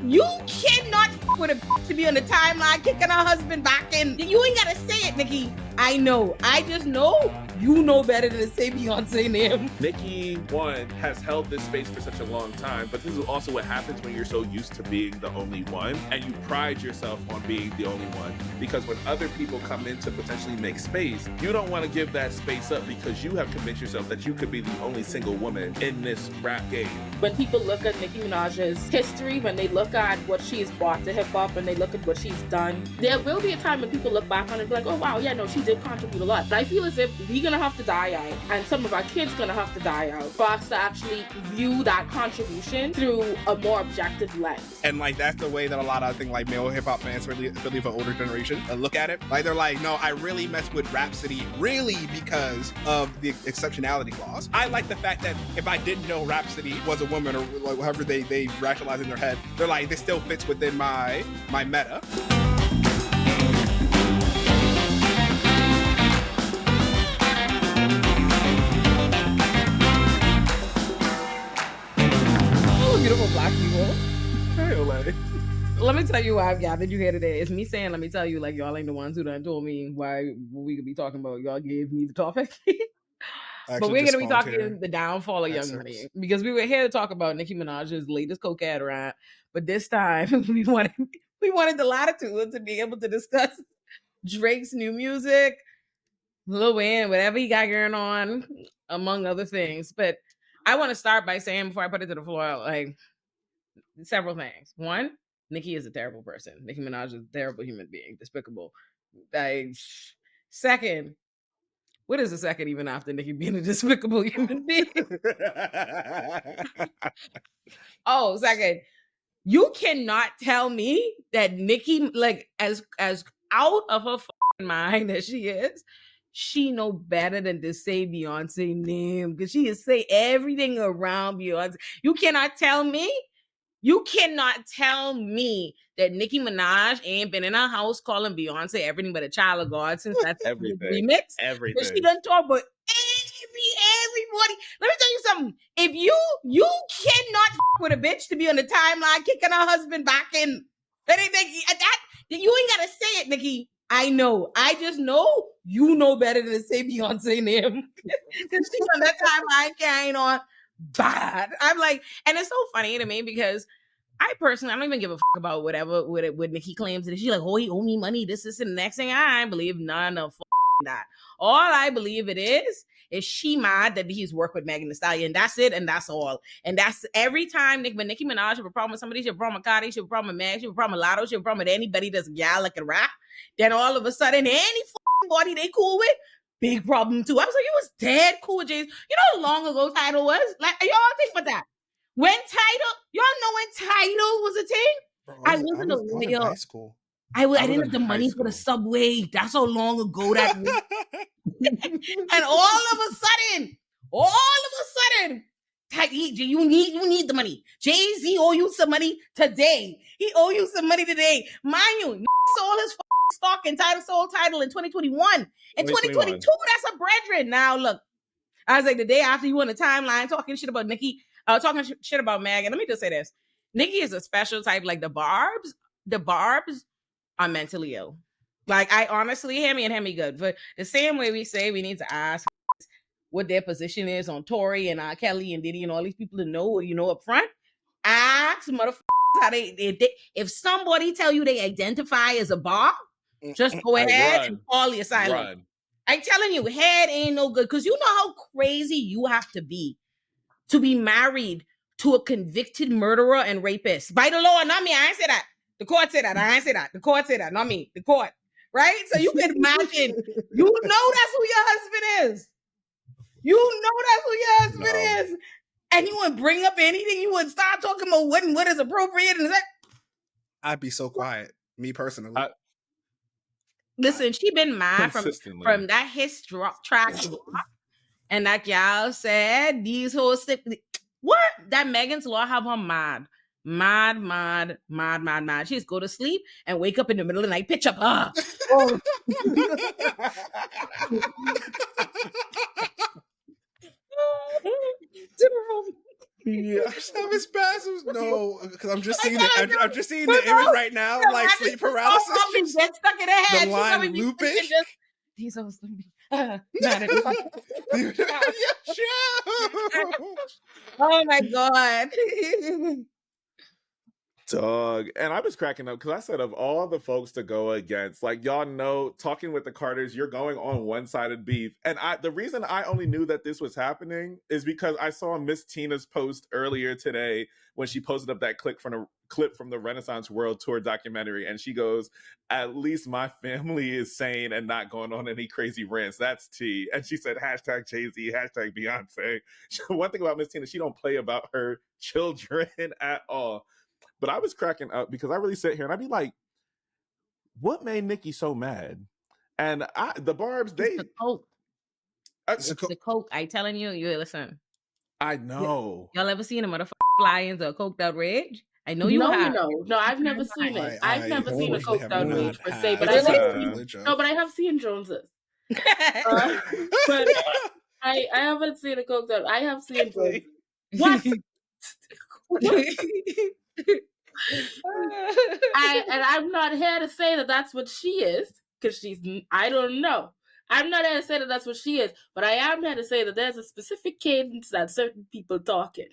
You cannot with a bitch to be on the timeline kicking her husband back in. You ain't gotta say it, Nicki. I know. I just know you know better than to say Beyonce name. Nicki, one, has held this space for such a long time, but this is also what happens when you're so used to being the only one, and you pride yourself on being the only one. Because when other people come in to potentially make space, you don't want to give that space up because you have convinced yourself that you could be the only single woman in this rap game. When people look at Nicki Minaj's history, when they look at what she's brought to hip-hop, and they look at what she's done, there will be a time when people look back on it and be like, oh wow, yeah, no, she did contribute a lot. But I feel as if we're gonna have to die out, and some of our kids gonna have to die out for us to actually view that contribution through a more objective lens. And like that's the way that a lot of, I think, like male hip-hop fans, really of an older generation, look at it. Like they're like, no, I really mess with Rhapsody really because of the exceptionality clause. I like the fact that if I didn't know Rhapsody was a woman, or like however they rationalize in their head, they're like, this still fits within my meta. Beautiful black people. Hey, Olay. Let me tell you why I've gathered you here today. It's me saying, let me tell you, like, y'all ain't the ones who done told me why we could be talking about. Y'all gave me the topic. But we're going to be talking the downfall of Young Money. Because we were here to talk about Nicki Minaj's latest cokehead rap. But this time, we wanted the latitude to be able to discuss Drake's new music, Lil Wayne, whatever he got going on, among other things. But I want to start by saying, before I put it to the floor, like, several things. One, Nicki is a terrible person. Nicki Minaj is a terrible human being. Despicable. Second, what is the second even after Nicki being a despicable human being? Second, you cannot tell me that Nicki, like, as out of her mind as she is, she know better than to say Beyonce name, because she is say everything around Beyonce. You cannot tell me that Nicki Minaj ain't been in her house calling Beyonce everything but a child of God since that remix. Everything. But she done talk about everybody. Let me tell you something. If you cannot with a bitch to be on the timeline kicking her husband back in, that you ain't gotta say it, Nicki. I know. I just know you know better than to say Beyonce name. Because she's on that timeline carrying on bad. I'm like, and it's so funny to me because I don't even give a fuck about whatever what Nicki claims. And she's like, oh, he owe me money. This is the next thing. I believe none of that. All I believe it is she mad that he's worked with Megan Thee Stallion. That's it, and that's all. And that's every time when Nicki Minaj have a problem with somebody, she have a problem with Cardi, she have a problem with Meg, she have a problem with Lotto, she have a problem with anybody that's a gal that can rap. Then all of a sudden, any body they cool with, big problem too. I was like, you was dead cool with Jay. You know how long ago Tidal was? Like, y'all think about that. When y'all know when Tidal was a thing? Bro, I was in high school. I didn't have the money for the subway. That's how long ago that was. And all of a sudden, you need the money. Jay-Z owe you some money today. He owe you some money today. Mind you, sold his stock and sold Tidal in 2021. In 2022, that's a brethren. Now look, I was like, the day after you on the timeline talking shit about Nicki, talking shit about Megan. Let me just say this. Nicki is a special type, like the Barbs are mentally ill. Like, I honestly, hear me good. But the same way we say we need to ask what their position is on Tory and R. Kelly and Diddy and all these people to know, up front, ask motherfuckers how if somebody tell you they identify as a Barb, just go ahead and call the asylum. I'm telling you, head ain't no good. Because you know how crazy you have to be married to a convicted murderer and rapist. By the law, not me. I ain't say that. The court said that. I ain't say that. The court said that. Not me. The court. Right? So you can imagine. You know that's who your husband is. And you wouldn't bring up anything. You wouldn't start talking about what is appropriate. And that. I'd be so quiet. Me personally. Listen, she been mad from that his track. And that y'all said these whole what? That Megan's Law have her mad. She just go to sleep and wake up in the middle of the night, pitch up. Oh. Yeah. I'm just having spasms. No, because I'm just seeing I'm just seeing the image right now, like sleep paralysis. Get stuck in the head. The line looping. He's so sleepy. Not anymore. Oh my god. Dog. And I was cracking up because I said of all the folks to go against, like, y'all know, talking with the Carters, you're going on one-sided beef. And the reason I only knew that this was happening is because I saw Miss Tina's post earlier today when she posted up that clip from the Renaissance World Tour documentary. And she goes, at least my family is sane and not going on any crazy rants. That's tea. And she said, hashtag Jay-Z, hashtag Beyonce. One thing about Miss Tina, she don't play about her children at all. But I was cracking up because I really sit here and I'd be like, what made Nicki so mad? And the Barbs, It's the coke. It's the coke. I telling you, listen. I know. Y'all ever seen a motherfucker fly into a coked out rage? I know you have. No, I've never seen it. I've never seen a coked out rage per se, but I have seen Joneses. But I haven't seen a coked out. I have seen Joneses. What? I'm not here to say that that's what she is, because I don't know. I'm not here to say that that's what she is, but I am here to say that there's a specific cadence that certain people talking.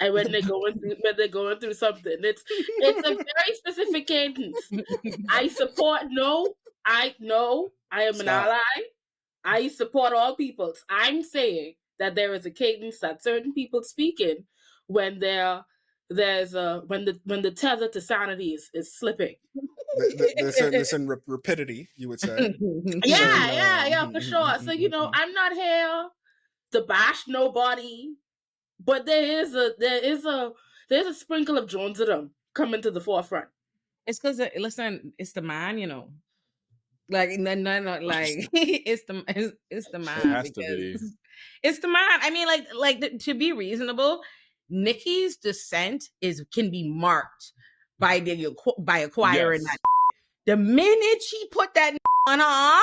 And when they're going through something, it's a very specific cadence. I support I am an ally. I support all peoples. I'm saying that there is a cadence that certain people speak in when when the tether to sanity is slipping. There's certain rapidity, you would say. Yeah, for sure. So I'm not here to bash nobody, but there's a sprinkle of Jonesedom coming to the forefront. It's because it's the man, like no, like it's the man. It has to be. It's the man. I mean, like to be reasonable, Nicki's descent can be marked by acquiring that. The minute she put that on her arm,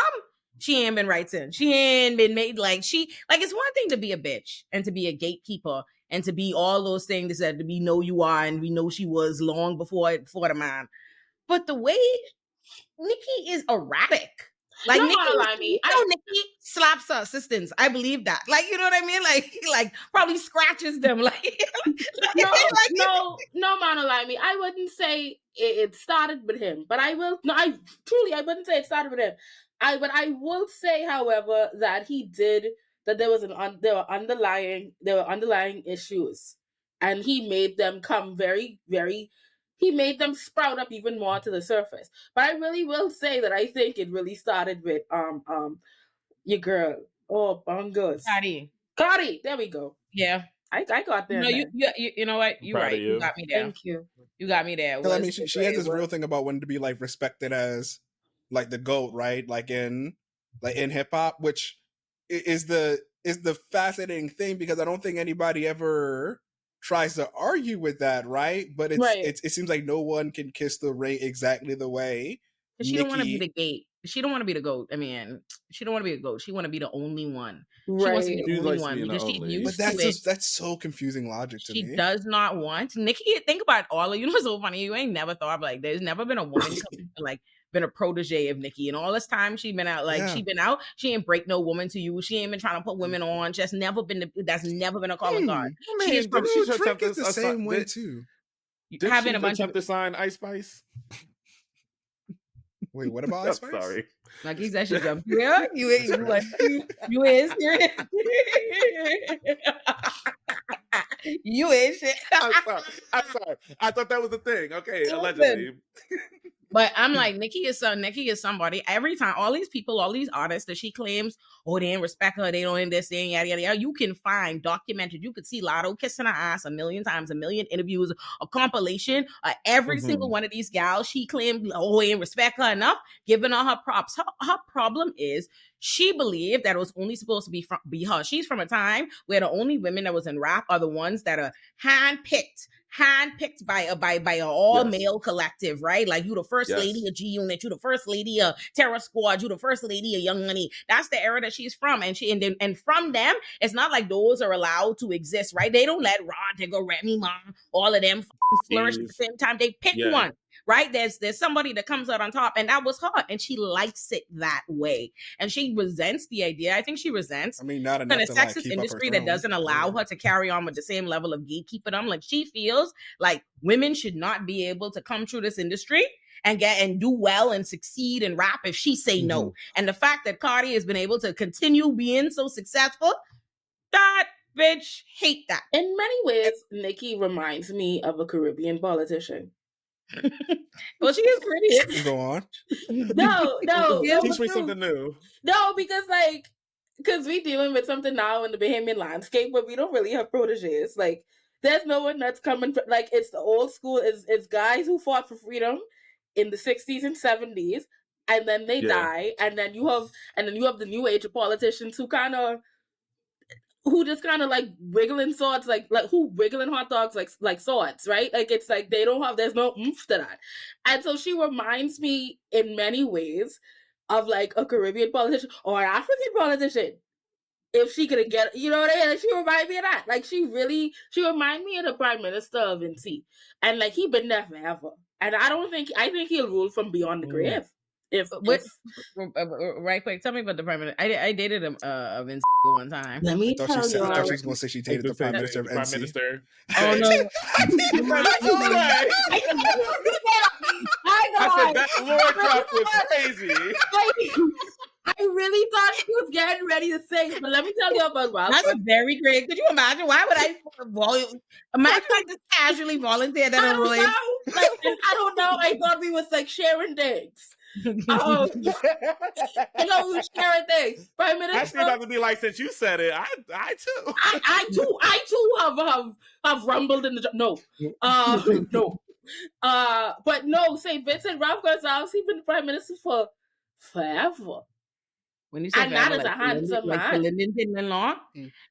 she ain't been right since. She ain't been made it's one thing to be a bitch and to be a gatekeeper and to be all those things that we know you are and we know she was long before the man. But the way Nicki is erratic. Like Nicki slaps her assistants. I believe that. Like, you know what I mean? Like probably scratches them. No, man, lie me. I wouldn't say it started with him, but I wouldn't say it started with him. But I will say, however, that there were underlying issues, and he made them come he made them sprout up even more to the surface. But I really will say that I think it really started with your girl. Oh, bongos. Cardi. There we go. Yeah. I got there. No, you know what? You're right. You got me there. Thank you. You got me there. I mean, she has this real thing about wanting to be like respected as like the GOAT, right? Like in hip hop, which is the fascinating thing, because I don't think anybody ever tries to argue with that, right? But it seems like no one can kiss the ring exactly the way. She don't want to be the gate. She don't want to be the GOAT. I mean, she don't want to be a GOAT. She want to be the only one. She wants to be the only one because she's used to it. That's so confusing logic to me. She does not want Nicki. Think about all of you. Know what's so funny? You ain't never thought there's never been a woman been a protege of Nicki, and all this time she been out. She ain't break no woman to you. She ain't been trying to put women on. That's never been a calling card. She's the same way too. Having a bunch of to sign Ice Spice. Wait, what about Ice Spice? Sorry. Like he's actually jumped. Yeah, you is serious. You is shit. I'm sorry. I thought that was the thing. Okay, allegedly. But I'm like, Nicki is somebody. Every time, all these people, all these artists that she claims, they didn't respect her, they don't understand, yada, yada, yada. You can find documented. You could see Lotto kissing her ass a million times, a million interviews, a compilation. Every single one of these gals, she claimed, ain't respect her enough, giving her props. Her problem is she believed that it was only supposed to be her. She's from a time where the only women that was in rap are the ones that are handpicked handpicked by a all male collective, right? Like you the first lady of G Unit, you the first lady of Terror Squad, you the first lady of Young Money. That's the era that she's from, and from them, it's not like those are allowed to exist, right? They don't let Rod, Digger, Remy Ma, all of them flourish at the same time. They pick one. Right, there's somebody that comes out on top, and that was her, and she likes it that way, and she resents the idea. I think she resents. I mean, not enough a to sexist like, keep industry up her that doesn't allow her to carry on with the same level of gatekeeperdom. Like she feels like women should not be able to come through this industry and get and do well and succeed and rap if she say no. And the fact that Cardi has been able to continue being so successful, that bitch hate that. In many ways, Nicki reminds me of a Caribbean politician. Well, she is pretty. Go on. No, teach me something new. No, because we dealing with something now in the Bahamian landscape where we don't really have proteges. Like, there's no one that's coming from, like, it's the old school. It's guys who fought for freedom in the 60s and 70s, and then they die, and then you have the new age of politicians who just kind of like wiggling swords, like who wiggling hot dogs like swords, right? Like it's like there's no oomph to that. And so she reminds me in many ways of like a Caribbean politician or an African politician. If she could get, you know what I mean? Like she reminds me of that. Like she reminds me of the Prime Minister of NC. And like he been there forever. And I think he'll rule from beyond the grave. Right quick, tell me about the Prime Minister. I dated him Vince one time. Let me I thought she was going to say she dated the Prime Minister of NC. Oh no! I said that Lord drop was crazy. I really thought she was getting ready to sing, but let me tell you about Ralph. That's very great. Could you imagine? Why would I imagine I just casually volunteer that on Roy? I don't know. I thought we was like sharing things. I know we were sharing things. Prime Minister. I still have to be like, since you said it, I too have rumbled in the no. But no, St. Vincent, Ralph Gonzalez, he's been the Prime Minister for forever. When you say and that is a handsome man. Like the Linden-in-law,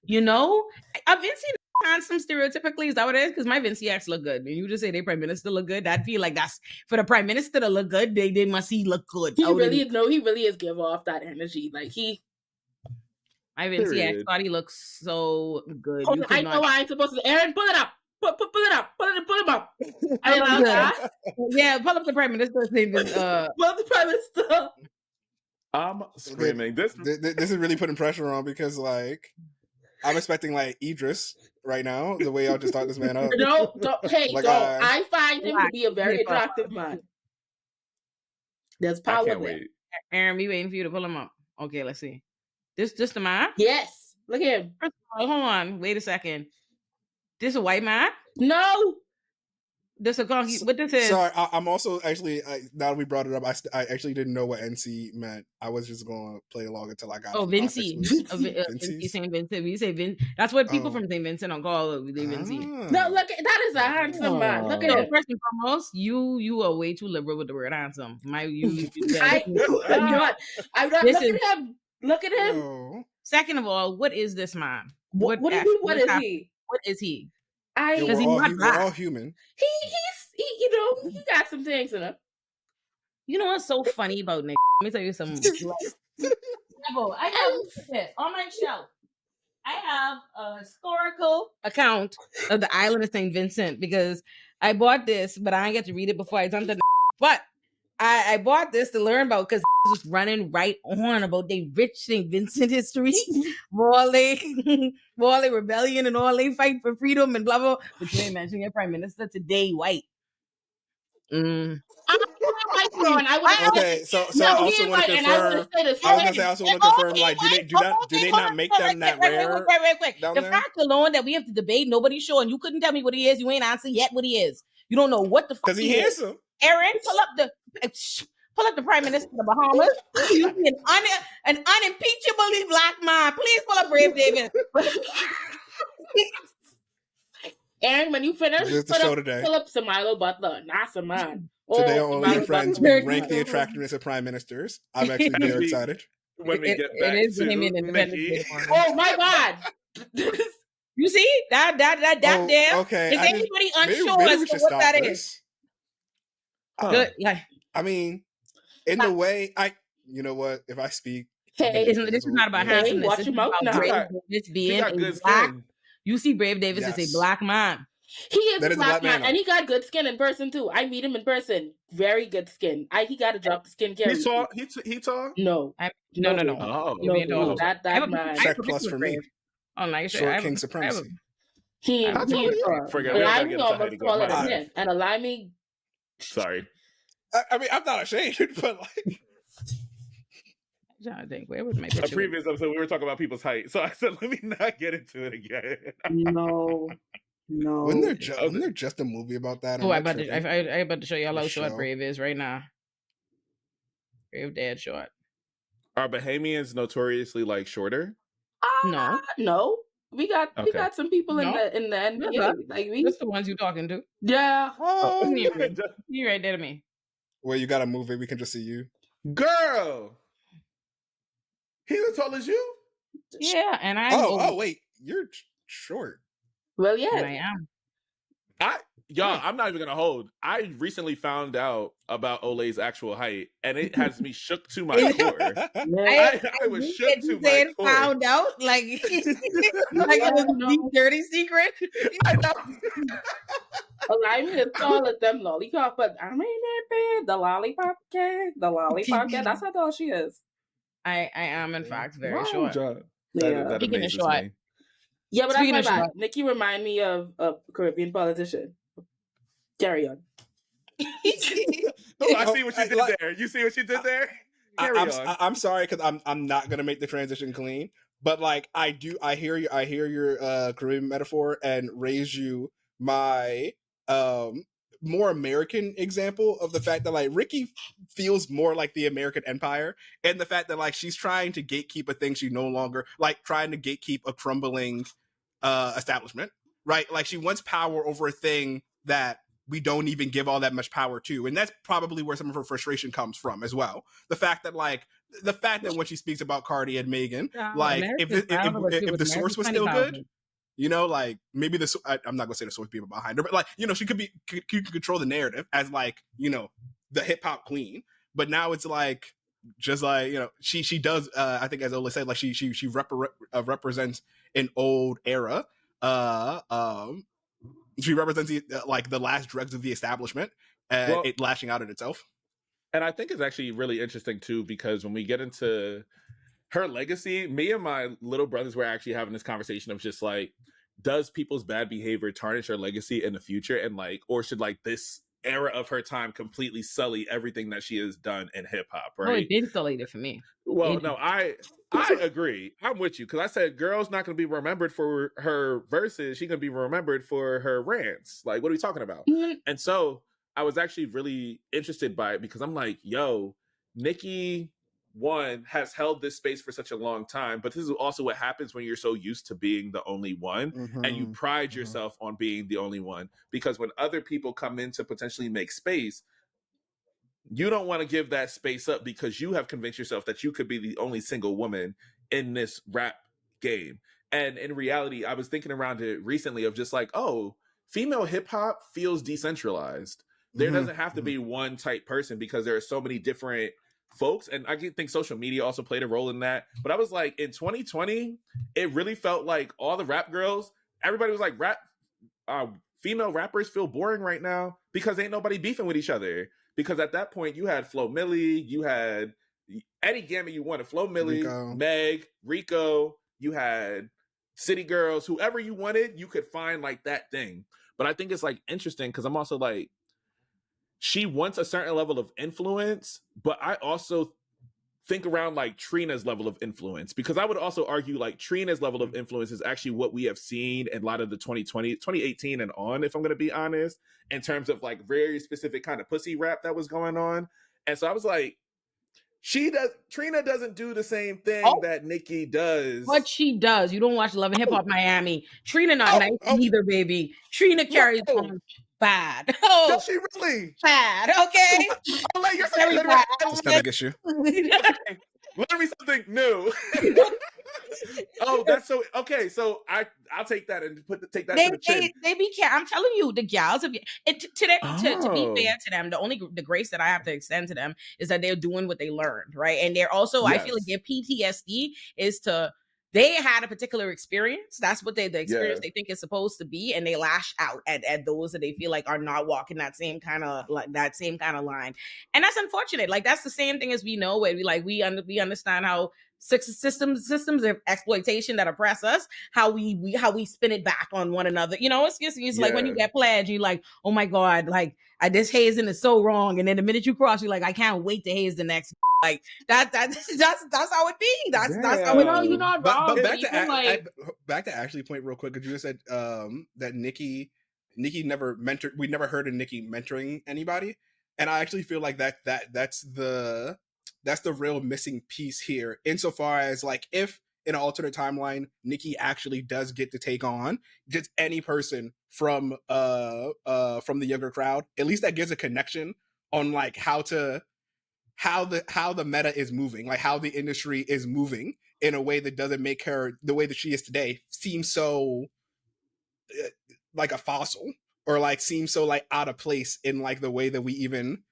you know, a Vinci handsome stereotypically, is that what it is? Because my Vinci acts look good. And you just say they Prime Minister look good. I'd feel like that's for the Prime Minister to look good. They must see look good. He really is give off that energy. Like my Vinci acts thought he looks so good. Oh, I know I ain't supposed to. Aaron, pull it up. Pull it up. Pull him up. Yeah, pull up the Prime Minister's name. Pull up the Prime Minister. I'm screaming. This is really putting pressure on because, like, I'm expecting, like, Idris right now, the way y'all just thought this man up. No. I find him to be a very attractive man. There's power there. Aaron, we waiting for you to pull him up. Okay, let's see. This the man? Yes. Look at him. Hold on. Wait a second. This a white man? No. This a conky. What this is? Sorry, I'm also actually now that we brought it up, I actually didn't know what NC meant. I was just going to play along until I got. Oh, Vinci. Vinci St. Vincent. We say Vin. That's what people from St. Vincent don't call it. They Vinci. No, look, that is a handsome man. Look at him. First and foremost, you are way too liberal with the word handsome. I'm not. Look at him. Look at him. No. Second of all, what is this man? What is he? What is he? We're all human. He got some things in him. You know what's so funny about Nick? Let me tell you something. I have on my shelf. I have a historical account of the island of St. Vincent because I bought this, but I didn't get to read it before I dumped it. But I bought this to learn about because was running right on about the rich St. Vincent history, all they rebellion and all they fight for freedom and blah blah. But you ain't mentioning your Prime Minister today, white. Okay, so I also want to confirm. I also want to confirm, like, do they not make them that rare? Wait. The fact alone that we have to debate, nobody's showing. You couldn't tell me what he is. You ain't answered yet what he is. You don't know what the fuck because he handsome. Aaron, pull up the Prime Minister of the Bahamas. You see an unimpeachably black man. Please pull up Brave David. Aaron, when you finish, pull up Samilo Butler. Not some man. Today on Olay Friends, we rank the attractiveness of prime ministers. I'm actually very excited. When we get back to Nicki. Oh my God. You see that there? Okay. Is anybody unsure maybe as we to should what stop that is? this. Good. Like, I mean, in the way you know what? If I speak, hey, this is not about handsomeness. watch This your is mouth about now. Brave Davis He being got a good black. skin. You see, Brave Davis is Yes. a black man. He is That a is black man, man. and he got good skin in person too. I meet him in person. Very good skin. He got to drop the skincare. He's tall. He tall. No. No. Oh, No, that man. Check plus for me. Oh, nice. Short king supremacy. He Forget, we don't gotta get into almost height taller again. than him, and Olay. Sorry. I mean, I'm not ashamed, but like, I think where was my A picture? previous episode, we were talking about people's height, so I said, let me not get into it again. No. wasn't there just a movie about that? Oh, I about to show y'all how short Brave is right now. Brave dead short. Are Bahamians notoriously like shorter? No. We got some people in the NBA. Like that's the ones you talking to. Yeah. You right there to me. Well, you got a movie. We can just see you, girl. He's as tall as you. Yeah, and I. Oh wait, you're short. Well, yeah, and I am. I'm not even gonna hold. I recently found out about Olay's actual height, and it has me shook to my core. I was shook to my core. Found out like like a deep dirty secret. I know. Olay is tall as them lollipop, but I mean the lollipop cat. That's how tall she is. I am in fact very short. That amazes me. Yeah, but that's my bad. Nicki remind me of a Caribbean politician. Carry on. I see what you did there. You see what you did there? Carry on. I'm sorry because I'm not gonna make the transition clean, but like I hear your Caribbean metaphor and raise you my more American example of the fact that like Ricky feels more like the American empire, and the fact that like she's trying to gatekeep a thing she no longer like, trying to gatekeep a crumbling establishment, right? Like she wants power over a thing that we don't even give all that much power to, and that's probably where some of her frustration comes from as well. The fact that when she speaks about Cardi and Megan, like if the source was still good, you know, like maybe I'm not gonna say the source people behind her, but like, you know, she could control the narrative as like, you know, the hip hop queen. But now it's like, just like, you know, she does. I think as Ola said, like she represents an old era. She represents the last dregs of the establishment, and it lashing out at itself. And I think it's actually really interesting too, because when we get into her legacy, me and my little brothers were actually having this conversation of just like, does people's bad behavior tarnish her legacy in the future, and like, or should like this era of her time completely sully everything that she has done in hip hop? Right? Oh, it did sully it for me. Well, no, I agree. I'm with you, because I said girl's not going to be remembered for her verses. She's going to be remembered for her rants. Like, what are we talking about? Mm-hmm. And so I was actually really interested by it, because I'm like, yo, Nicki, one, has held this space for such a long time, but this is also what happens when you're so used to being the only one, and you pride yourself on being the only one, because when other people come in to potentially make space, you don't want to give that space up, because you have convinced yourself that you could be the only single woman in this rap game. And in reality, I was thinking around it recently of just like, oh, female hip hop feels decentralized. There doesn't have to be one type person, because there are so many different folks. And I think social media also played a role in that. But I was like, in 2020, it really felt like all the rap girls, everybody was like, female rappers feel boring right now because ain't nobody beefing with each other. Because at that point, you had Flo Milli, you had any gamut you wanted. Flo Milli, Meg, Rico, you had City Girls, whoever you wanted, you could find like that thing. But I think it's like interesting, because I'm also like, she wants a certain level of influence, but I also think around like Trina's level of influence, because I would also argue like Trina's level of influence is actually what we have seen in a lot of the 2018 and on, if I'm going to be honest, in terms of like very specific kind of pussy rap that was going on. And so I was like, Trina doesn't do the same thing that Nicki does. What she does, you don't watch Love and Hip Hop Miami. Trina not nice either, baby. Trina carries on bad. Does she really? Bad, okay? Like, you're saying systemic issue. Learn me something new. Oh, that's so okay. So I'll take that and take that to the chin. They be care. I'm telling you, the gals of and to be fair to them, the grace that I have to extend to them is that they're doing what they learned, right? And they're also, I feel like their PTSD is they had a particular experience. That's what the experience they think is supposed to be, and they lash out at those that they feel like are not walking that same kind of line, and that's unfortunate. Like that's the same thing as we know where we understand how systems of exploitation that oppress us, how we spin it back on one another. You know, it's like when you get pledged, you're like, oh my God, like this hazing is so wrong, and then the minute you cross, you're like, I can't wait to haze the next. Like that's how it be. That's how it be. You're not wrong. But back to Ashley's point real quick, because you just said that Nicki never mentored. We never heard of Nicki mentoring anybody, and I actually feel like that's the real missing piece here, insofar as like if in an alternate timeline Nicki actually does get to take on just any person from the younger crowd, at least that gives a connection on like how the meta is moving, like how the industry is moving in a way that doesn't make her, the way that she is today, seem so like a fossil, or like seem so like out of place in like the way that we even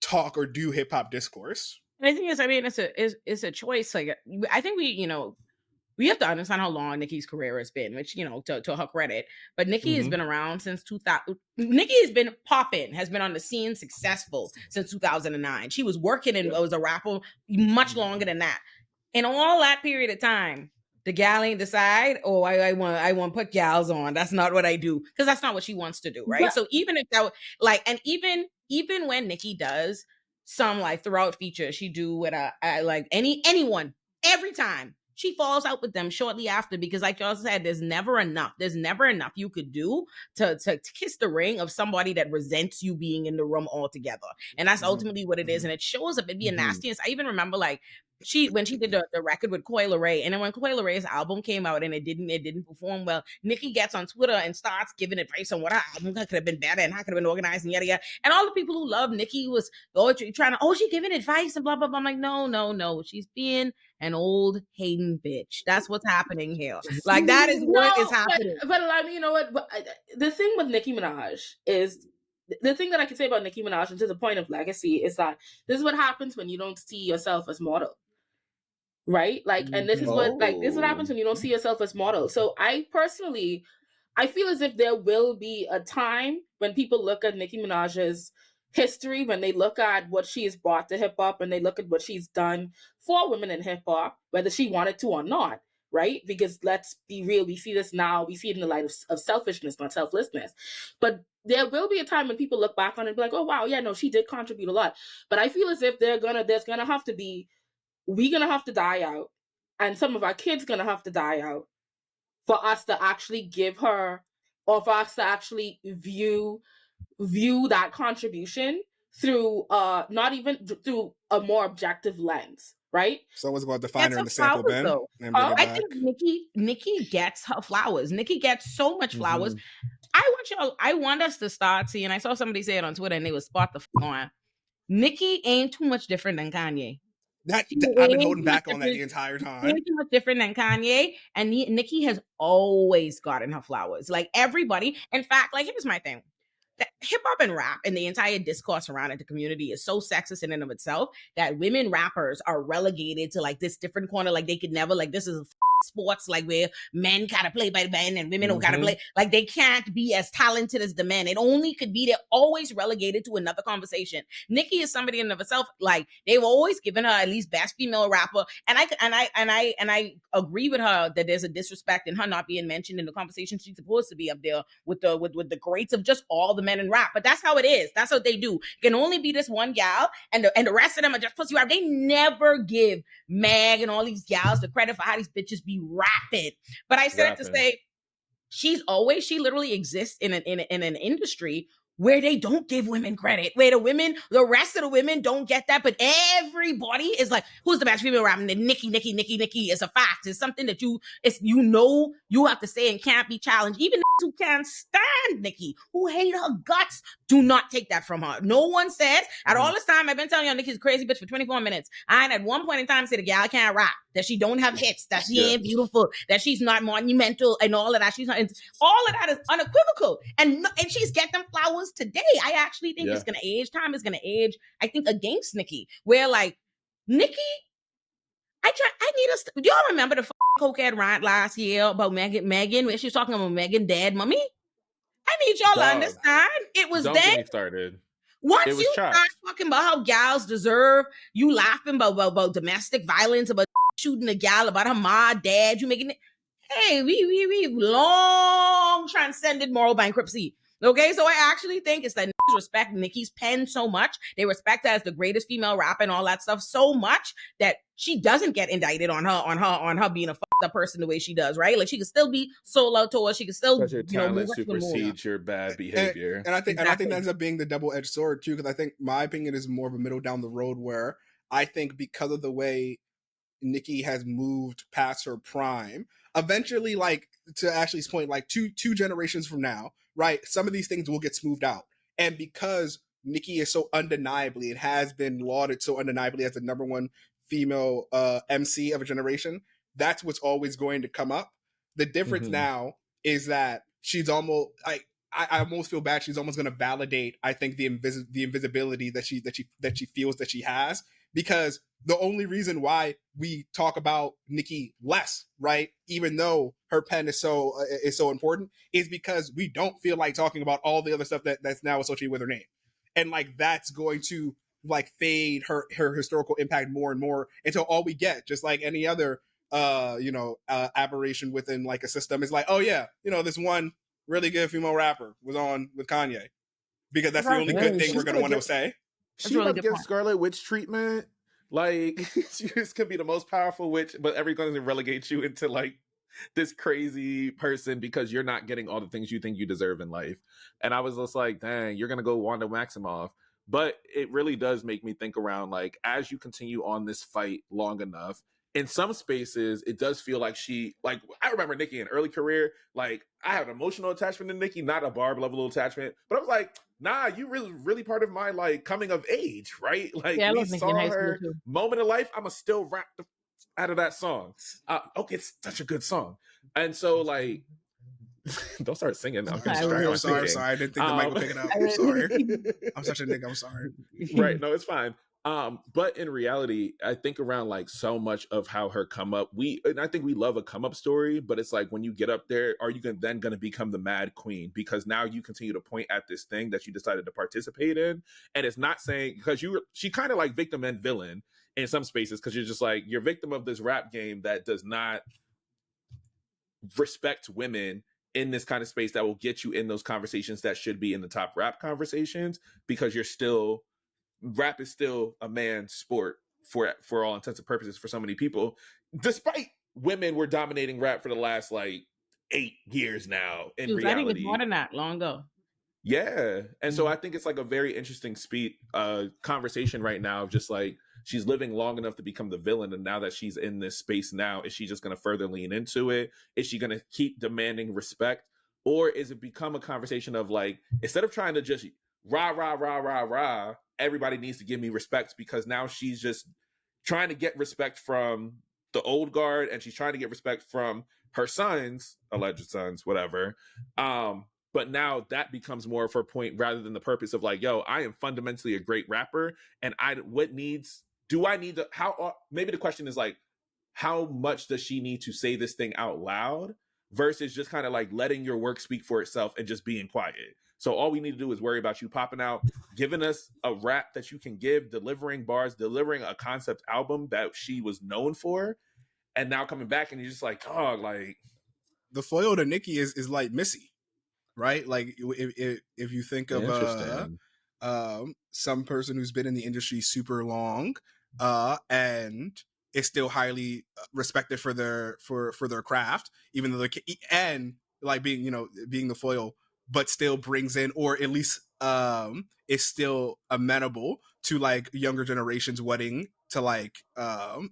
talk or do hip hop discourse. And the thing is, I mean, it's a choice. Like I think we have to understand how long Nicki's career has been, which, to her credit. But Nicki has been around since 2000. Nicki has been popping, has been on the scene, successful since 2009. She was working and was a rapper much longer than that. In all that period of time, the gal ain't decide, oh, I want to put gals on. That's not what I do, because that's not what she wants to do, right? But, so even if that, like, and even when Nicki does some like throughout features, she do with like anyone every time. She falls out with them shortly after, because like y'all said, there's never enough you could do to kiss the ring of somebody that resents you being in the room altogether. And that's ultimately what it is. And it shows up. It'd be a nastiness. I even remember like when she did the record with Coi Leray, and then when Coi Leray's album came out and it didn't perform well, Nicki gets on Twitter and starts giving advice on what her album could have been better and how could have been organized and yada yada. And all the people who love Nicki was she giving advice and blah blah blah. I'm like, no, she's being an old hating bitch. That's what's happening here. Like that is what is happening. But I mean, you know what? But the thing with Nicki Minaj is, the thing that I can say about Nicki Minaj, and to the point of legacy, is that this is what happens when you don't see yourself as model. Right? Like, and this is what happens when you don't see yourself as model. So I personally, I feel as if there will be a time when people look at Nicki Minaj's history, when they look at what she has brought to hip hop, and they look at what she's done for women in hip hop, whether she wanted to or not, right? Because let's be real, we see this now, we see it in the light of selfishness, not selflessness. But there will be a time when people look back on it and be like, oh wow, yeah, no, she did contribute a lot. But I feel as if we're gonna have to die out, and some of our kids gonna have to die out for us to actually give her, or for us to actually view that contribution through not even through a more objective lens, right? Someone's going to define her in the sample bin. I think Nicki gets her flowers. Nicki gets so much flowers. I want us to start seeing. I saw somebody say it on Twitter, and they was spot the on. Nicki ain't too much different than Kanye. I've been holding back on that the entire time. Too much different than Kanye, and Nicki has always gotten her flowers. Like everybody. In fact, like here's my thing: hip hop and rap and the entire discourse around it, the community, is so sexist in and of itself that women rappers are relegated to like this different corner. Like they could never, like, this is sports, like where men gotta play by the men and women don't gotta play. Like they can't be as talented as the men. It only could be, they're always relegated to another conversation. Nicki is somebody in and of itself, like they've always given her at least best female rapper. And I agree with her that there's a disrespect in her not being mentioned in the conversation. She's supposed to be up there with the greats of just all the men in rap. But that's how it is. That's what they do. It can only be this one gal, and the rest of them are just pussy rap. They never give Mag and all these gals the credit for how these bitches be rapping. But I said it to say, she literally exists in an industry where they don't give women credit, where the rest of the women don't get that, but everybody is like, who's the best female rapper? Nicki is a fact. It's something that you have to say and can't be challenged. Even who can't stand Nicki, who hate her guts, do not take that from her. No one says, at all this time, I've been telling you Nicki's a crazy bitch for 24 minutes. I ain't at one point in time said the gal can't rap, that she don't have hits, that she ain't beautiful, that she's not monumental, and all of that. She's not, all of that is unequivocal. And she's getting them flowers today. I actually think it's going to age. Time is going to age, I think, against Nicki, where like, Nicki, I need us. Do y'all remember the cokehead rant last year about Megan, where she was talking about Megan dead, mommy? I need y'all to understand. It was Don't then. get me started. Once you start talking about how gals deserve, you laughing about domestic violence, about shooting a gal, about her mom, dad, you making it. Hey, we long transcended moral bankruptcy. Okay, so I actually think it's that niggas respect Nicki's pen so much. They respect her as the greatest female rapper and all that stuff so much that she doesn't get indicted on her being a fucked up person the way she does, right? Like she could still be solo tour, she could still your talent supersedes your bad behavior. And I think that ends up being the double-edged sword too, because I think my opinion is more of a middle down the road where I think because of the way Nicki has moved past her prime, eventually, like to Ashley's point, like two generations from now, right, some of these things will get smoothed out. And because Nicki is so undeniably, it has been lauded so undeniably as the number one female MC of a generation, that's what's always going to come up. The difference now is that she's almost, I almost feel bad, she's almost going to validate, I think, the invisibility that she feels that she has, because the only reason why we talk about Nicki less, right, even though her pen is so important, is because we don't feel like talking about all the other stuff that's now associated with her name, and like that's going to like fade her historical impact more and more until all we get, just like any other aberration within like a system, is like, oh yeah, this one really good female rapper was on with Kanye, because that's the only good thing we're going to want to say. She might get Scarlet Witch treatment. Like, she just could be the most powerful witch, but everyone's going to relegate you into like this crazy person because you're not getting all the things you think you deserve in life. And I was just like, dang, you're going to go Wanda Maximoff. But it really does make me think around, like, as you continue on this fight long enough, in some spaces, it does feel like I remember Nicki in early career, like, I have an emotional attachment to Nicki, not a Barb level attachment, but I was like, nah, you really part of my, like, coming of age, right? Like, we saw her moment of life, I'ma still rap the out of that song. Okay, it's such a good song. And so, like, don't start singing. I'm sorry. I didn't think the mic would pick it up. I'm sorry. I'm such a nigga. I'm sorry. Right. No, it's fine. But in reality, I think around like so much of how her come up, and I think we love a come up story, but it's like when you get up there, are you then going to become the mad queen? Because now you continue to point at this thing that you decided to participate in. And it's not saying, because she kind of like victim and villain in some spaces, because you're just like, you're victim of this rap game that does not respect women in this kind of space that will get you in those conversations that should be in the top rap conversations, because rap is still a man's sport for all intents and purposes for so many people, despite women were dominating rap for the last like 8 years now in reality. I think it's more than that, long ago. Yeah. And so I think it's like a very interesting conversation right now of just like, she's living long enough to become the villain. And now that she's in this space now, is she just going to further lean into it? Is she going to keep demanding respect? Or is it become a conversation of like, instead of trying to just rah, everybody needs to give me respect, because now she's just trying to get respect from the old guard, and she's trying to get respect from her sons, alleged sons, whatever. But now that becomes more of her point rather than the purpose of like, yo, I am fundamentally a great rapper, and maybe the question is like, how much does she need to say this thing out loud versus just kind of like letting your work speak for itself and just being quiet? So all we need to do is worry about you popping out, giving us a rap that you can give, delivering bars, delivering a concept album that she was known for, and now coming back and you're just like, oh, like, the foil to Nicki is like Missy, right? Like if you think of some person who's been in the industry super long, and is still highly respected for their craft, even though and like being the foil, but still brings in, or at least is still amenable to like younger generations wanting to like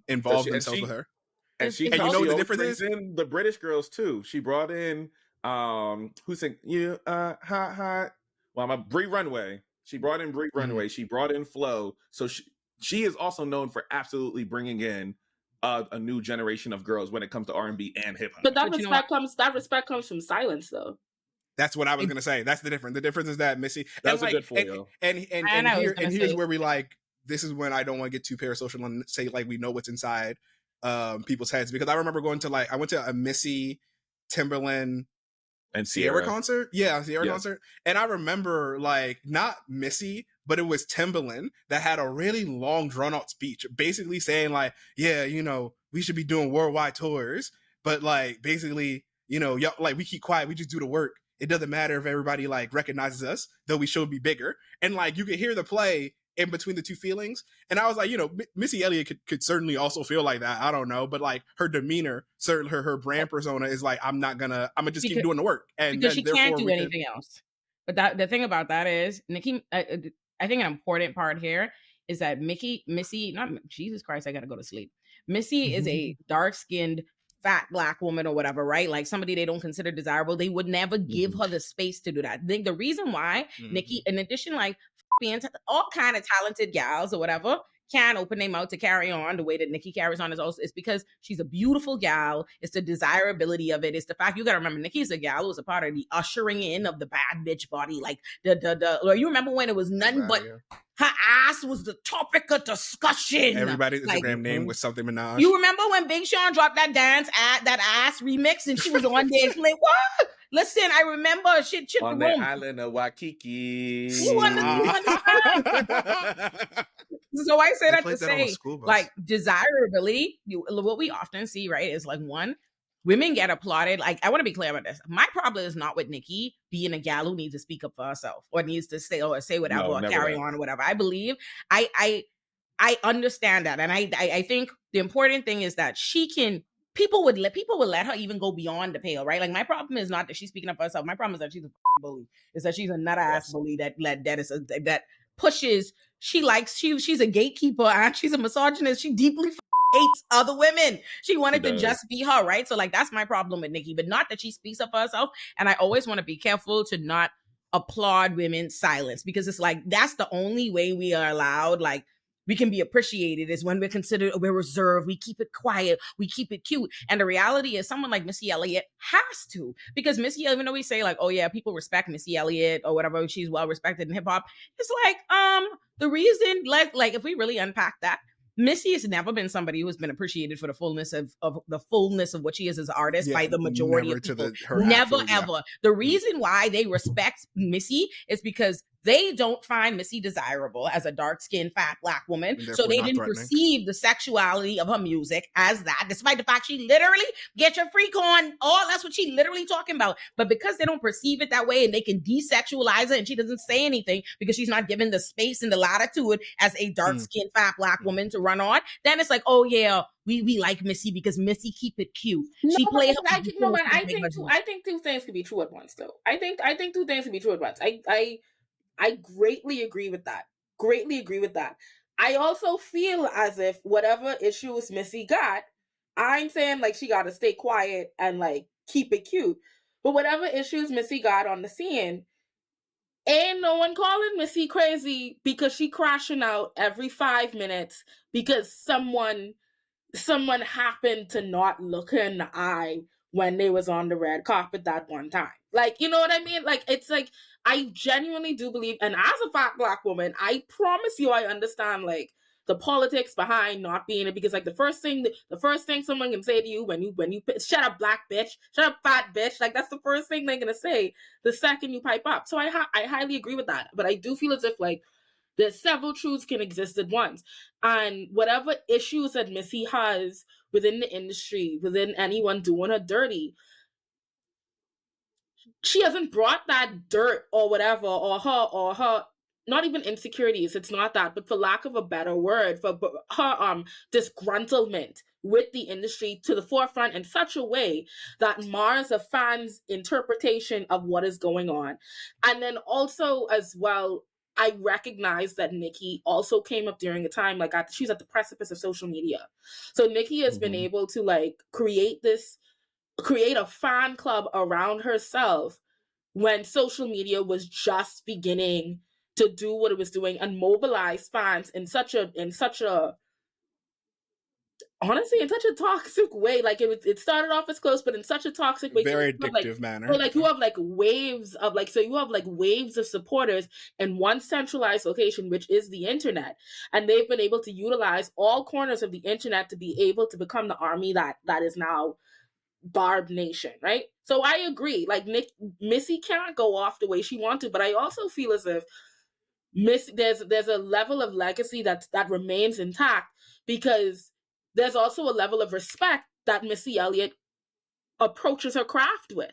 involve themselves with her. And she, and you know what the always difference brings is? in the British girls too. She brought in who sing you hot hot. Well, I'm a Bree Runway. She brought in Bree Runway. She brought in Flo. So she is also known for absolutely bringing in a new generation of girls when it comes to R&B and hip hop. But that respect comes from silence, though. That's what I was gonna say. That's the difference. The difference is that Missy. That was like, a good foil. Here's where we like. This is when I don't want to get too parasocial and say like we know what's inside people's heads, because I remember going to like I went to a Missy, Timberland, and Sierra concert. Yeah, Sierra concert. And I remember like not Missy, but it was Timberland that had a really long drawn out speech, basically saying like, yeah, you know, we should be doing worldwide tours, but like basically, you know, like we keep quiet, we just do the work. It doesn't matter if everybody like recognizes us, though we should be bigger. And like you could hear the play in between the two feelings. And I was like, you know, Missy Elliott could certainly also feel like that. I don't know. But like her demeanor, certainly her brand persona is like, I'm gonna just keep doing the work. And because she can't do anything else. But the thing about that is, Nicki, I think an important part here is that Missy, not Jesus Christ, I gotta go to sleep. Missy is a dark-skinned, fat Black woman or whatever, right? Like somebody they don't consider desirable. They would never give her the space to do that. I think the reason why Nicki, in addition, like being all kind of talented gals or whatever, can open their mouth to carry on the way that Nicki carries on is because she's a beautiful gal. It's the desirability of it. It's the fact you gotta remember Nicki's a gal who was a part of the ushering in of the bad bitch body. Like you remember when it was nothing but her ass was the topic of discussion. Everybody's Instagram name was something Minaj. You remember when Big Sean dropped that ass remix and she was on there and like, what? Listen, I remember shit on the the room. island of Waikiki. So I say that to say, like, desirability, what we often see, right, is like, one, women get applauded. Like, I want to be clear about this. My problem is not with Nicki being a gal who needs to speak up for herself or needs to say whatever or carry on or whatever. I believe I understand that, and I think the important thing is that people would let her even go beyond the pale, right? Like, my problem is not that she's speaking up for herself. My problem is that she's a bully. Is that she's a nut ass bully that pushes. She's a gatekeeper and she's a misogynist. She deeply hates other women. She wanted to just be her, right? So like that's my problem with Nicki, but not that she speaks up for herself. And I always want to be careful to not applaud women's silence, because it's like that's the only way we are allowed, like we can be appreciated, is when we're reserved, we keep it quiet, we keep it cute. And the reality is someone like Missy Elliott has to, because Missy, even though we say like, oh yeah, people respect Missy Elliott or whatever, she's well respected in hip hop. It's like, the reason, like if we really unpack that, Missy has never been somebody who has been appreciated for the fullness of what she is as an artist by the majority of people. Never, ever. The reason why they respect Missy is because they don't find Missy desirable as a dark-skinned, fat Black woman. So they didn't perceive the sexuality of her music as that, despite the fact she literally get your freak on. Oh, that's what she literally talking about. But because they don't perceive it that way and they can desexualize it and she doesn't say anything because she's not given the space and the latitude as a dark-skinned, fat Black woman to run on, then it's like, oh yeah, we like Missy because Missy keep it cute. She play her. I think two things can be true at once, though. I think two things can be true at once. I greatly agree with that. I also feel as if whatever issues Missy got, I'm saying like she got to stay quiet and like keep it cute. But whatever issues Missy got on the scene, ain't no one calling Missy crazy because she crashing out every 5 minutes because someone happened to not look her in the eye when they was on the red carpet that one time. Like, you know what I mean? Like, it's like, I genuinely do believe, and as a fat Black woman, I promise you I understand, like, the politics behind not being it, because, like, the first thing someone can say to you when you shut up, Black bitch, shut up, fat bitch, like, that's the first thing they're gonna say the second you pipe up. So I highly agree with that. But I do feel as if, like, there's several truths can exist at once. And whatever issues that Missy has within the industry, within anyone doing her dirty, she hasn't brought that dirt or whatever, or her not even insecurities, it's not that, but for lack of a better word, for her disgruntlement with the industry to the forefront in such a way that mars a fan's interpretation of what is going on. And then also as well, I recognize that Nicki also came up during a time like she's at the precipice of social media. So Nicki has been able to like create a fan club around herself when social media was just beginning to do what it was doing and mobilize fans in such a honestly in such a toxic way. Like it started off as close, but in such a toxic way, very addictive manner. So like you have like waves of like, so you have like waves of supporters in one centralized location, which is the internet, and they've been able to utilize all corners of the internet to be able to become the army that is now Barb Nation, right? So I agree. Like Missy can't go off the way she wants to, but I also feel as if there's a level of legacy that remains intact, because there's also a level of respect that Missy Elliott approaches her craft with.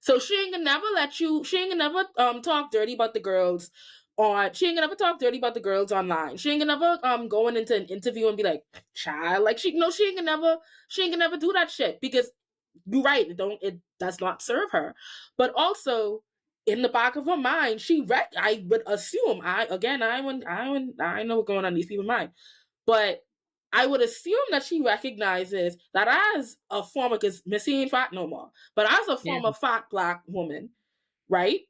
So she ain't gonna never talk dirty about the girls she ain't gonna never talk dirty about the girls online. She ain't gonna never going into an interview and be like, child, like she ain't gonna never do that shit, because you're right, it does not serve her. But also in the back of her mind, I would assume, I know what's going on in these people's mind, but I would assume that she recognizes that as a former, because Missy ain't fat no more, but as a former fat Black woman, right?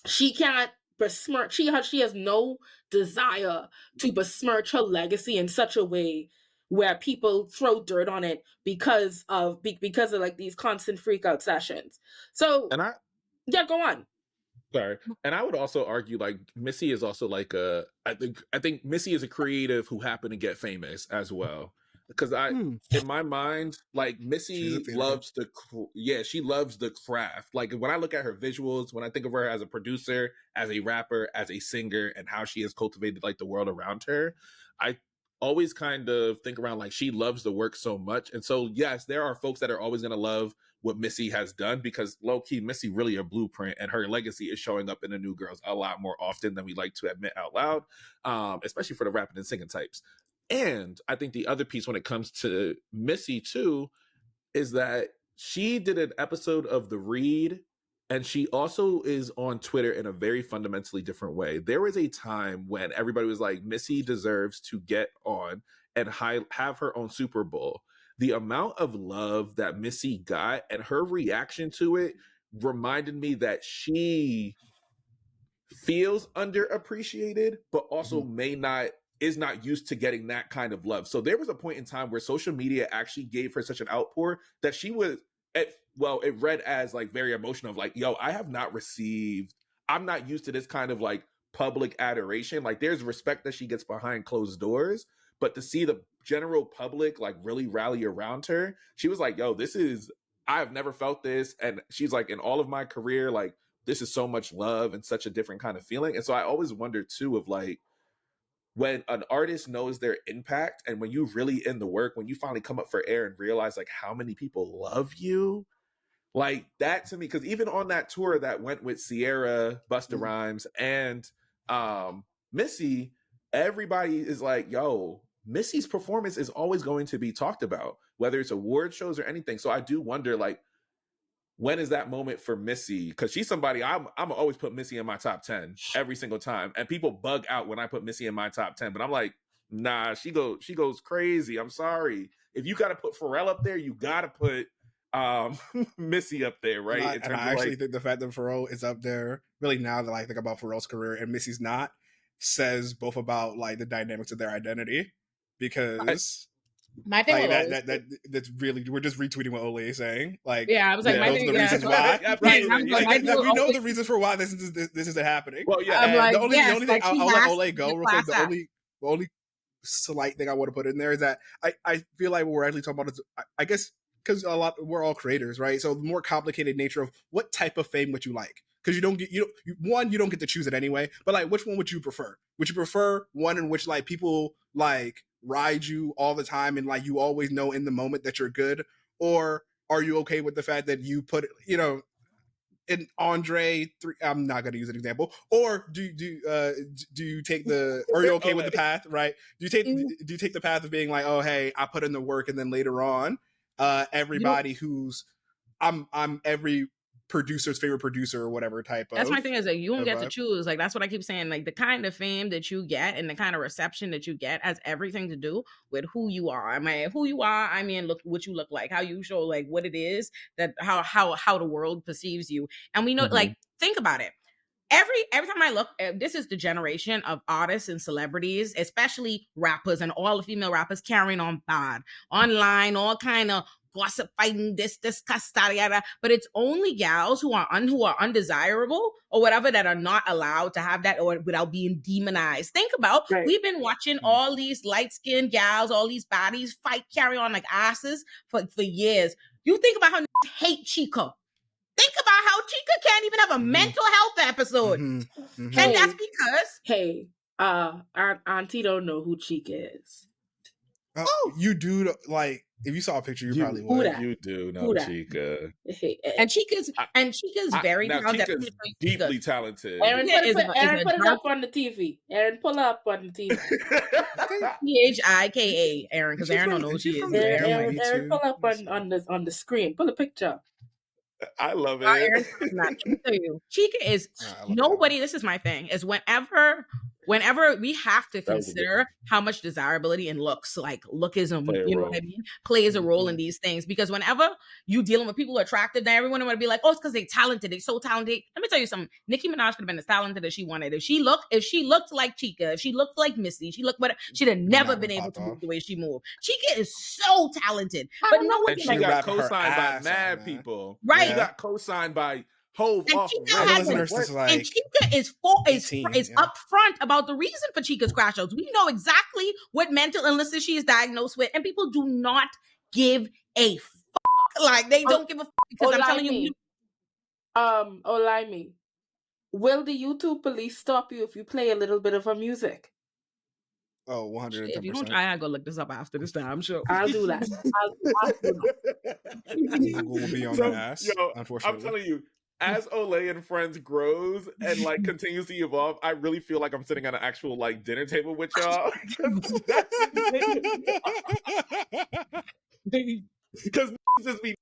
She can't besmirch, she has no desire to besmirch her legacy in such a way where people throw dirt on it because of like these constant freak out sessions. So go on. Sorry. And I would also argue like Missy is also like I think Missy is a creative who happened to get famous as well. Because in my mind, like Missy loves she loves the craft. Like when I look at her visuals, when I think of her as a producer, as a rapper, as a singer, and how she has cultivated like the world around her, I always kind of think around like she loves the work so much. And so yes, there are folks that are always going to love what Missy has done, because low-key Missy really a blueprint, and her legacy is showing up in the new girls a lot more often than we like to admit out loud, especially for the rapping and singing types. And I think the other piece when it comes to Missy too is that she did an episode of The Read, and she also is on Twitter in a very fundamentally different way. There was a time when everybody was like, Missy deserves to get on and have her own Super Bowl. The amount of love that Missy got and her reaction to it reminded me that she feels underappreciated, but also is not used to getting that kind of love. So there was a point in time where social media actually gave her such an outpour that she was it read as like very emotional of like, yo, I'm not used to this kind of like public adoration. Like there's respect that she gets behind closed doors, but to see the general public like really rally around her, she was like, yo, I have never felt this. And she's like, in all of my career, like this is so much love and such a different kind of feeling. And so I always wonder too of like, when an artist knows their impact and when you really in the work, when you finally come up for air and realize like how many people love you, like that to me, because even on that tour that went with Sierra, Busta Rhymes, and Missy, everybody is like, yo, Missy's performance is always going to be talked about, whether it's award shows or anything. So I do wonder, like, when is that moment for Missy? Because she's somebody I'm always put Missy in my top 10 every single time, and people bug out when I put Missy in my top 10. But I'm like, nah, she goes crazy. I'm sorry. If you got to put Pharrell up there, you got to put Missy up there, right? And I actually think the fact that Pharrell is up there, really now that I think about Pharrell's career and Missy's not, says both about like the dynamics of their identity, because. My thing like, that's really, we're just retweeting what Olay is saying. Like, yeah, I was like, those are the reasons why. We know the reasons for why this isn't happening. Well, yeah. I'm like, the only like thing I'll let Olay go real quick. The only slight thing I want to put in there is that I feel like what we're actually talking about is, I guess, because we're all creators, right? So the more complicated nature of what type of fame would you like? Because you don't get to choose it anyway. But like, which one would you prefer? Would you prefer one in which like people like ride you all the time and like you always know in the moment that you're good, or are you okay with the fact that you put an Andre, I'm not going to use an example. Or do you take the? Are you okay with the path? Right? Do you take the path of being like, oh hey, I put in the work, and then later on, everybody who's I'm every producer's favorite producer or whatever type of. That's my thing, is that you don't get to choose. Like, that's what I keep saying. Like, the kind of fame that you get and the kind of reception that you get has everything to do with who you are. I mean, who you are, I mean, look what you look like, how you show, like, what it is that how the world perceives you. And we know, like, think about it. Every time I look, this is the generation of artists and celebrities, especially rappers and all the female rappers carrying on bad online, all kind of gossip, fighting, this, yada. But it's only gals who are undesirable or whatever that are not allowed to have that, or without being demonized. Think about, we've been watching all these light-skinned gals, all these bodies fight, carry on like asses for years. You think about how hate Chica. Think about how Chica can't even have a mental health episode. And that's because... Auntie don't know who Chica is. You do, like, if you saw a picture, you probably would. You do know Chica. And Chica's very talented. Chica's deeply talented. Aaron, put it up on the TV. Aaron, pull up on the TV. Chika, Aaron, because Aaron don't know who she is. Aaron, pull up on the screen. Pull a picture up. I love it. Aaron, let me tell you, Chica is nobody. This is my thing. Is whenever we have to consider how much desirability and looks, like lookism, you know what I mean, plays a role in these things. Because whenever you dealing with people who are attractive, then everyone would be like, oh, it's because they're talented. They're so talented. Let me tell you something. Nicki Minaj could have been as talented as she wanted. If she looked like Chica, if she looked like Missy, she'd have never been able to move the way she moved. Chica is so talented, but no one. And she got co-signed by mad people, right? She got co-signed by Hove off. And Chica is upfront about the reason for Chica's crash outs. We know exactly what mental illnesses she is diagnosed with, and people do not give a fuck. Like, they don't give a fuck, because I'm telling you. Olay, will the YouTube police stop you if you play a little bit of her music? Oh, 110%. If you don't try, I'll go look this up after this time, I'm sure. I'll do that. Google will be on my ass, unfortunately. I'm telling you, as Olay and Friends grows and like continues to evolve, I really feel like I'm sitting at an actual like dinner table with y'all. Because just be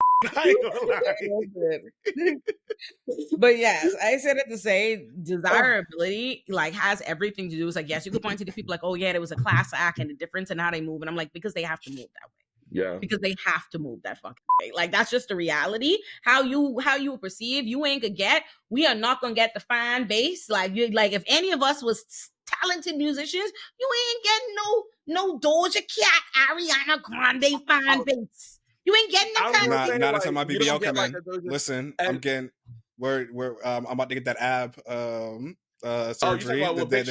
But yes, I said it to say desirability like has everything to do. It's like, yes, you could point to these people like, oh yeah, there was a class act and the difference in how they move, and I'm like, because they have to move that way. Yeah, because they have to move that fucking way. Like, that's just the reality. How you perceive, you ain't gonna get. We are not gonna get the fan base. Like, if any of us was talented musicians, you ain't getting no Doja Cat, Ariana Grande fan base. You ain't getting that kind of thing. Not until my BBL come in. Listen, I'm getting. I'm about to get that ab surgery. I'm about to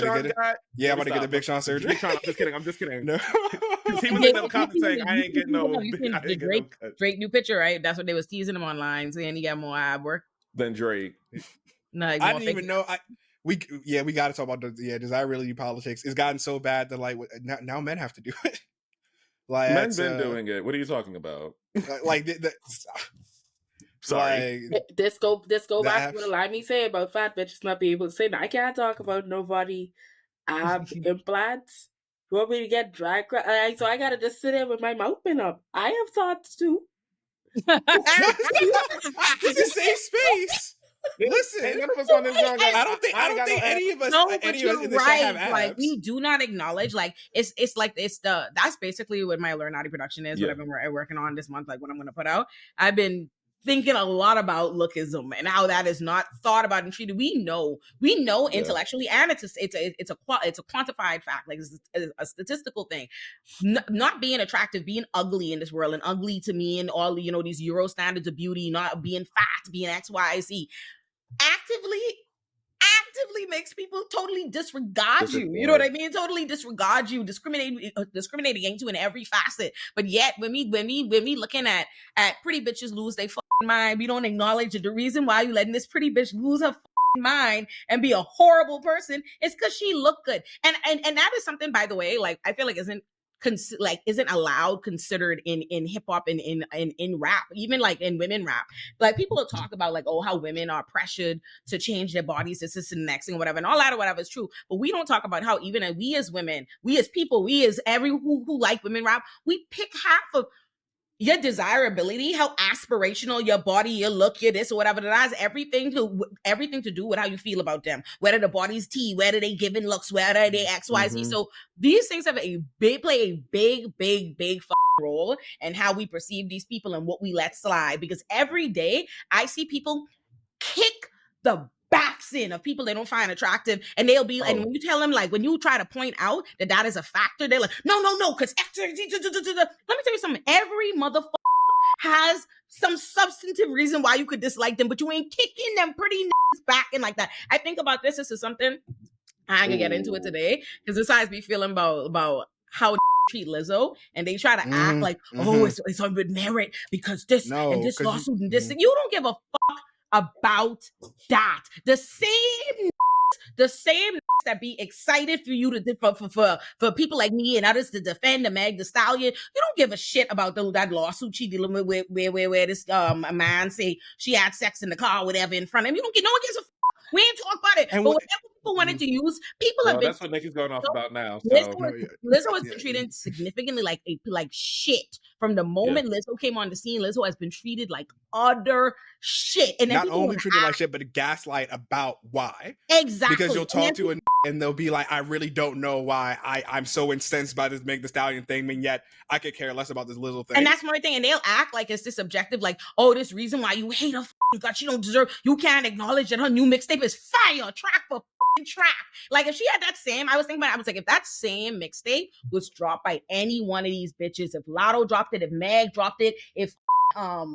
get the Big Sean surgery. I'm just kidding. No. He was in the comments saying, I ain't getting no. Drake new picture, right? That's what they was teasing him online, saying he got more ab work than Drake. No, I didn't even know. We got to talk about the desirability politics. It's gotten so bad that like now men have to do it. Like, men been doing it. What are you talking about? Sorry. This go back to what Olay said about fat bitches not being able to say, I can't talk about nobody implants. You want me to get drag? So I gotta just sit there with my mouth pin up. I have thoughts too. This is a safe space. Listen, I don't think any of us. No, but you're right. Like, we do not acknowledge. Like, it's that's basically what my Learn Naughty production is. Yeah. What I've been working on this month. Like, what I'm going to put out. I've been thinking a lot about lookism and how that is not thought about and treated. We know intellectually, and it's a quantified fact. Like, it's a statistical thing. Not being attractive, being ugly in this world, and ugly to me, and all these Euro standards of beauty, not being fat, being X, Y, Z, actively makes people totally disregard you. You know what I mean? Totally disregard you, discriminate against you in every facet. But yet, when we looking at pretty bitches lose their fucking mind, we don't acknowledge that the reason why you letting this pretty bitch lose her fucking mind and be a horrible person is because she looked good. And that is something, by the way, like, I feel like isn't isn't allowed, considered in hip hop and in rap, even like in women rap. Like people will talk about like, oh, how women are pressured to change their bodies, this is the next thing, whatever, and all that or whatever is true. But we don't talk about how even we as women, we as people, we as who like women rap, we pick half of your desirability, how aspirational your body, your look, your this or whatever, that has everything to do with how you feel about them. Whether the body's T, whether they giving looks, whether they X, Y, Z. So these things have play a big role in how we perceive these people and what we let slide. Because every day I see people kick the backs in of people they don't find attractive, and they'll be and when you tell them, like when you try to point out that is a factor, they're like, no, because let me tell you something. Every motherfucker has some substantive reason why you could dislike them, but you ain't kicking them pretty back in like that. I think about this is something I ain't gonna get into it today, because this has me feeling about how treat Lizzo, and they try to act like, it's on with merit because this and this lawsuit and this. You don't give a fuck about that. The same that be excited for you to for people like me and others to defend the Meg Thee Stallion. You don't give a shit about that lawsuit she dealing with where this a man say she had sex in the car or whatever in front of him. No one gives a fuck. We ain't talk about it. And but whatever people wanted to use, people have been. That's what Nicki's going off about now. So. Lizzo has been treated significantly like shit from the moment Lizzo came on the scene. Lizzo has been treated like utter shit, and not only treated like shit, but gaslight about why. Exactly, because you'll talk to and they'll be like, I really don't know why I'm so incensed by this Meg Thee Stallion thing, and yet I could care less about this Lizzo thing. And that's my thing. And they'll act like it's this objective, like, oh, this reason why you hate her, God, she don't deserve. You can't acknowledge that her new mixtape is fire, track for track. Like if she had that same, I was like, if that same mixtape was dropped by any one of these bitches, if Lotto dropped it, if Meg dropped it, if any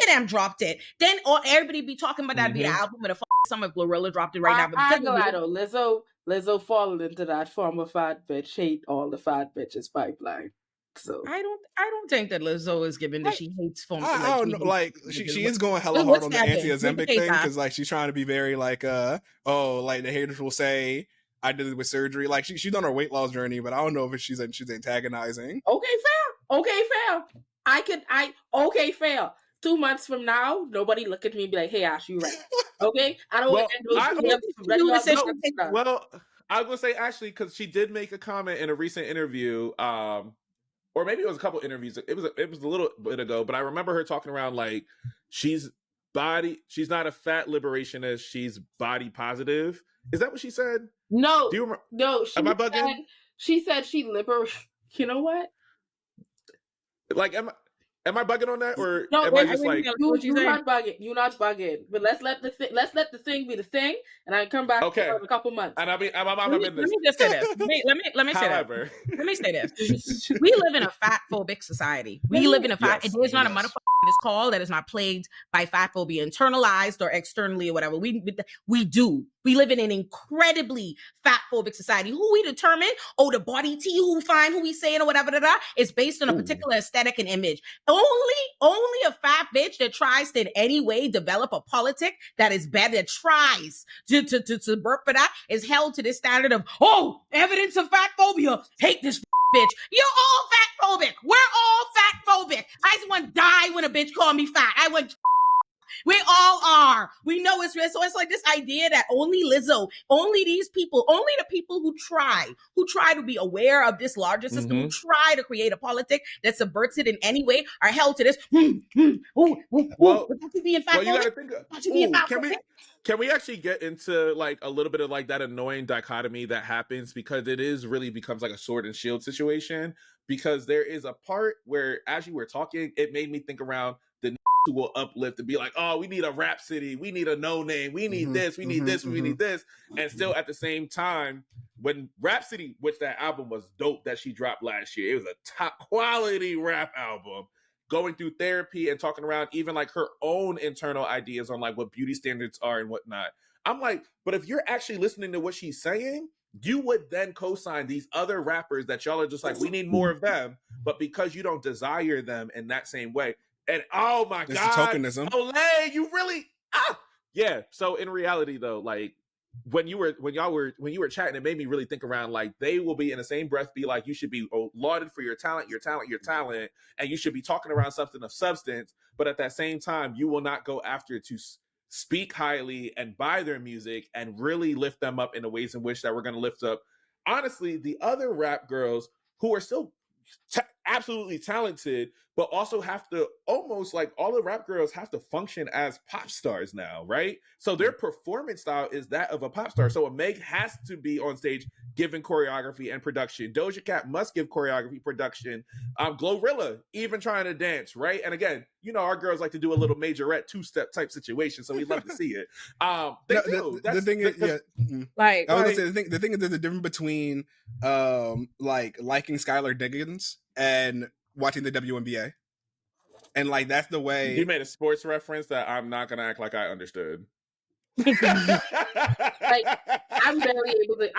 of them dropped it, then everybody be talking about that be the album, but if some of Glorilla dropped it right now. But I know, Lizzo falling into that former fat bitch, hate all the fat bitches pipeline. So I don't think that Lizzo is giving that she hates former. I don't know, like she is going hella hard on the anti-Ozempic thing, because like she's trying to be very like like the haters will say I did it with surgery. Like she's on her weight loss journey, but I don't know if she's antagonizing. Okay, fair. 2 months from now, nobody look at me and be like, "Hey, Ash, you right?" Okay, I don't want to Well, I was gonna say actually, because she did make a comment in a recent interview, or maybe it was a couple interviews. It was a little bit ago, but I remember her talking around like she's not a fat liberationist, she's body positive. Is that what she said? No. Do you remember? No. Am I bugging? She said she You know what? Like, am I bugging on that, or no, am I just like you're not bugging? You're not bugging. But let's let the thing be the thing, and I come back in a couple months. And I'm let me just say this. Let me say However, let me say this. We live in a fat phobic society. We live in a fat. It is not a motherfucker this call that is not plagued by fat phobia, internalized or externally or whatever. We do. We live in an incredibly fat phobic society. Who we determine, the body T, who find, who we saying or whatever, is based on a particular aesthetic and image. Only a fat bitch that tries to in any way develop a politic that is better, that tries to burp for that, is held to this standard of, evidence of fat phobia. Hate this bitch. You're all fat phobic. We're all fat phobic. I just want to die when a bitch call me fat. We all are. We know it's real. So it's like this idea that only Lizzo, only these people, only the people who try to be aware of this larger system, who try to create a politic that subverts it in any way, are held to this. Well, you gotta think of, can we actually get into like a little bit of like that annoying dichotomy that happens, because it is really becomes like a sword and shield situation, because there is a part where as you were talking, it made me think around the who will uplift and be like, oh, we need a Rhapsody, we need a No Name, we need this, we need this, we need this. And still at the same time, when Rhapsody, which that album was dope that she dropped last year, it was a top quality rap album, going through therapy and talking around even like her own internal ideas on like what beauty standards are and whatnot. I'm like, but if you're actually listening to what she's saying, you would then co-sign these other rappers that y'all are just like, we need more of them, but because you don't desire them in that same way. And oh my God, tokenism. Olay, you really, yeah. So in reality though, like when you were chatting, it made me really think around, like, they will be in the same breath be like, you should be lauded for your talent, and you should be talking around something of substance, but at that same time, you will not go after to speak highly and buy their music and really lift them up in the ways in which that we're going to lift up, honestly, the other rap girls who are still absolutely talented, but also have to almost, like, all the rap girls have to function as pop stars now, right? So their performance style is that of a pop star. So a Meg has to be on stage giving choreography and production. Doja Cat must give choreography, production. Glorilla even trying to dance, right? And again, you know, our girls like to do a little majorette two-step type situation, so we love to see it. The thing is, like, I was gonna say, the thing is, there's a difference between like liking Skylar Diggins and watching the WNBA, and like that's the way. You made a sports reference that I'm not gonna act like I understood. Like, I'm barely able to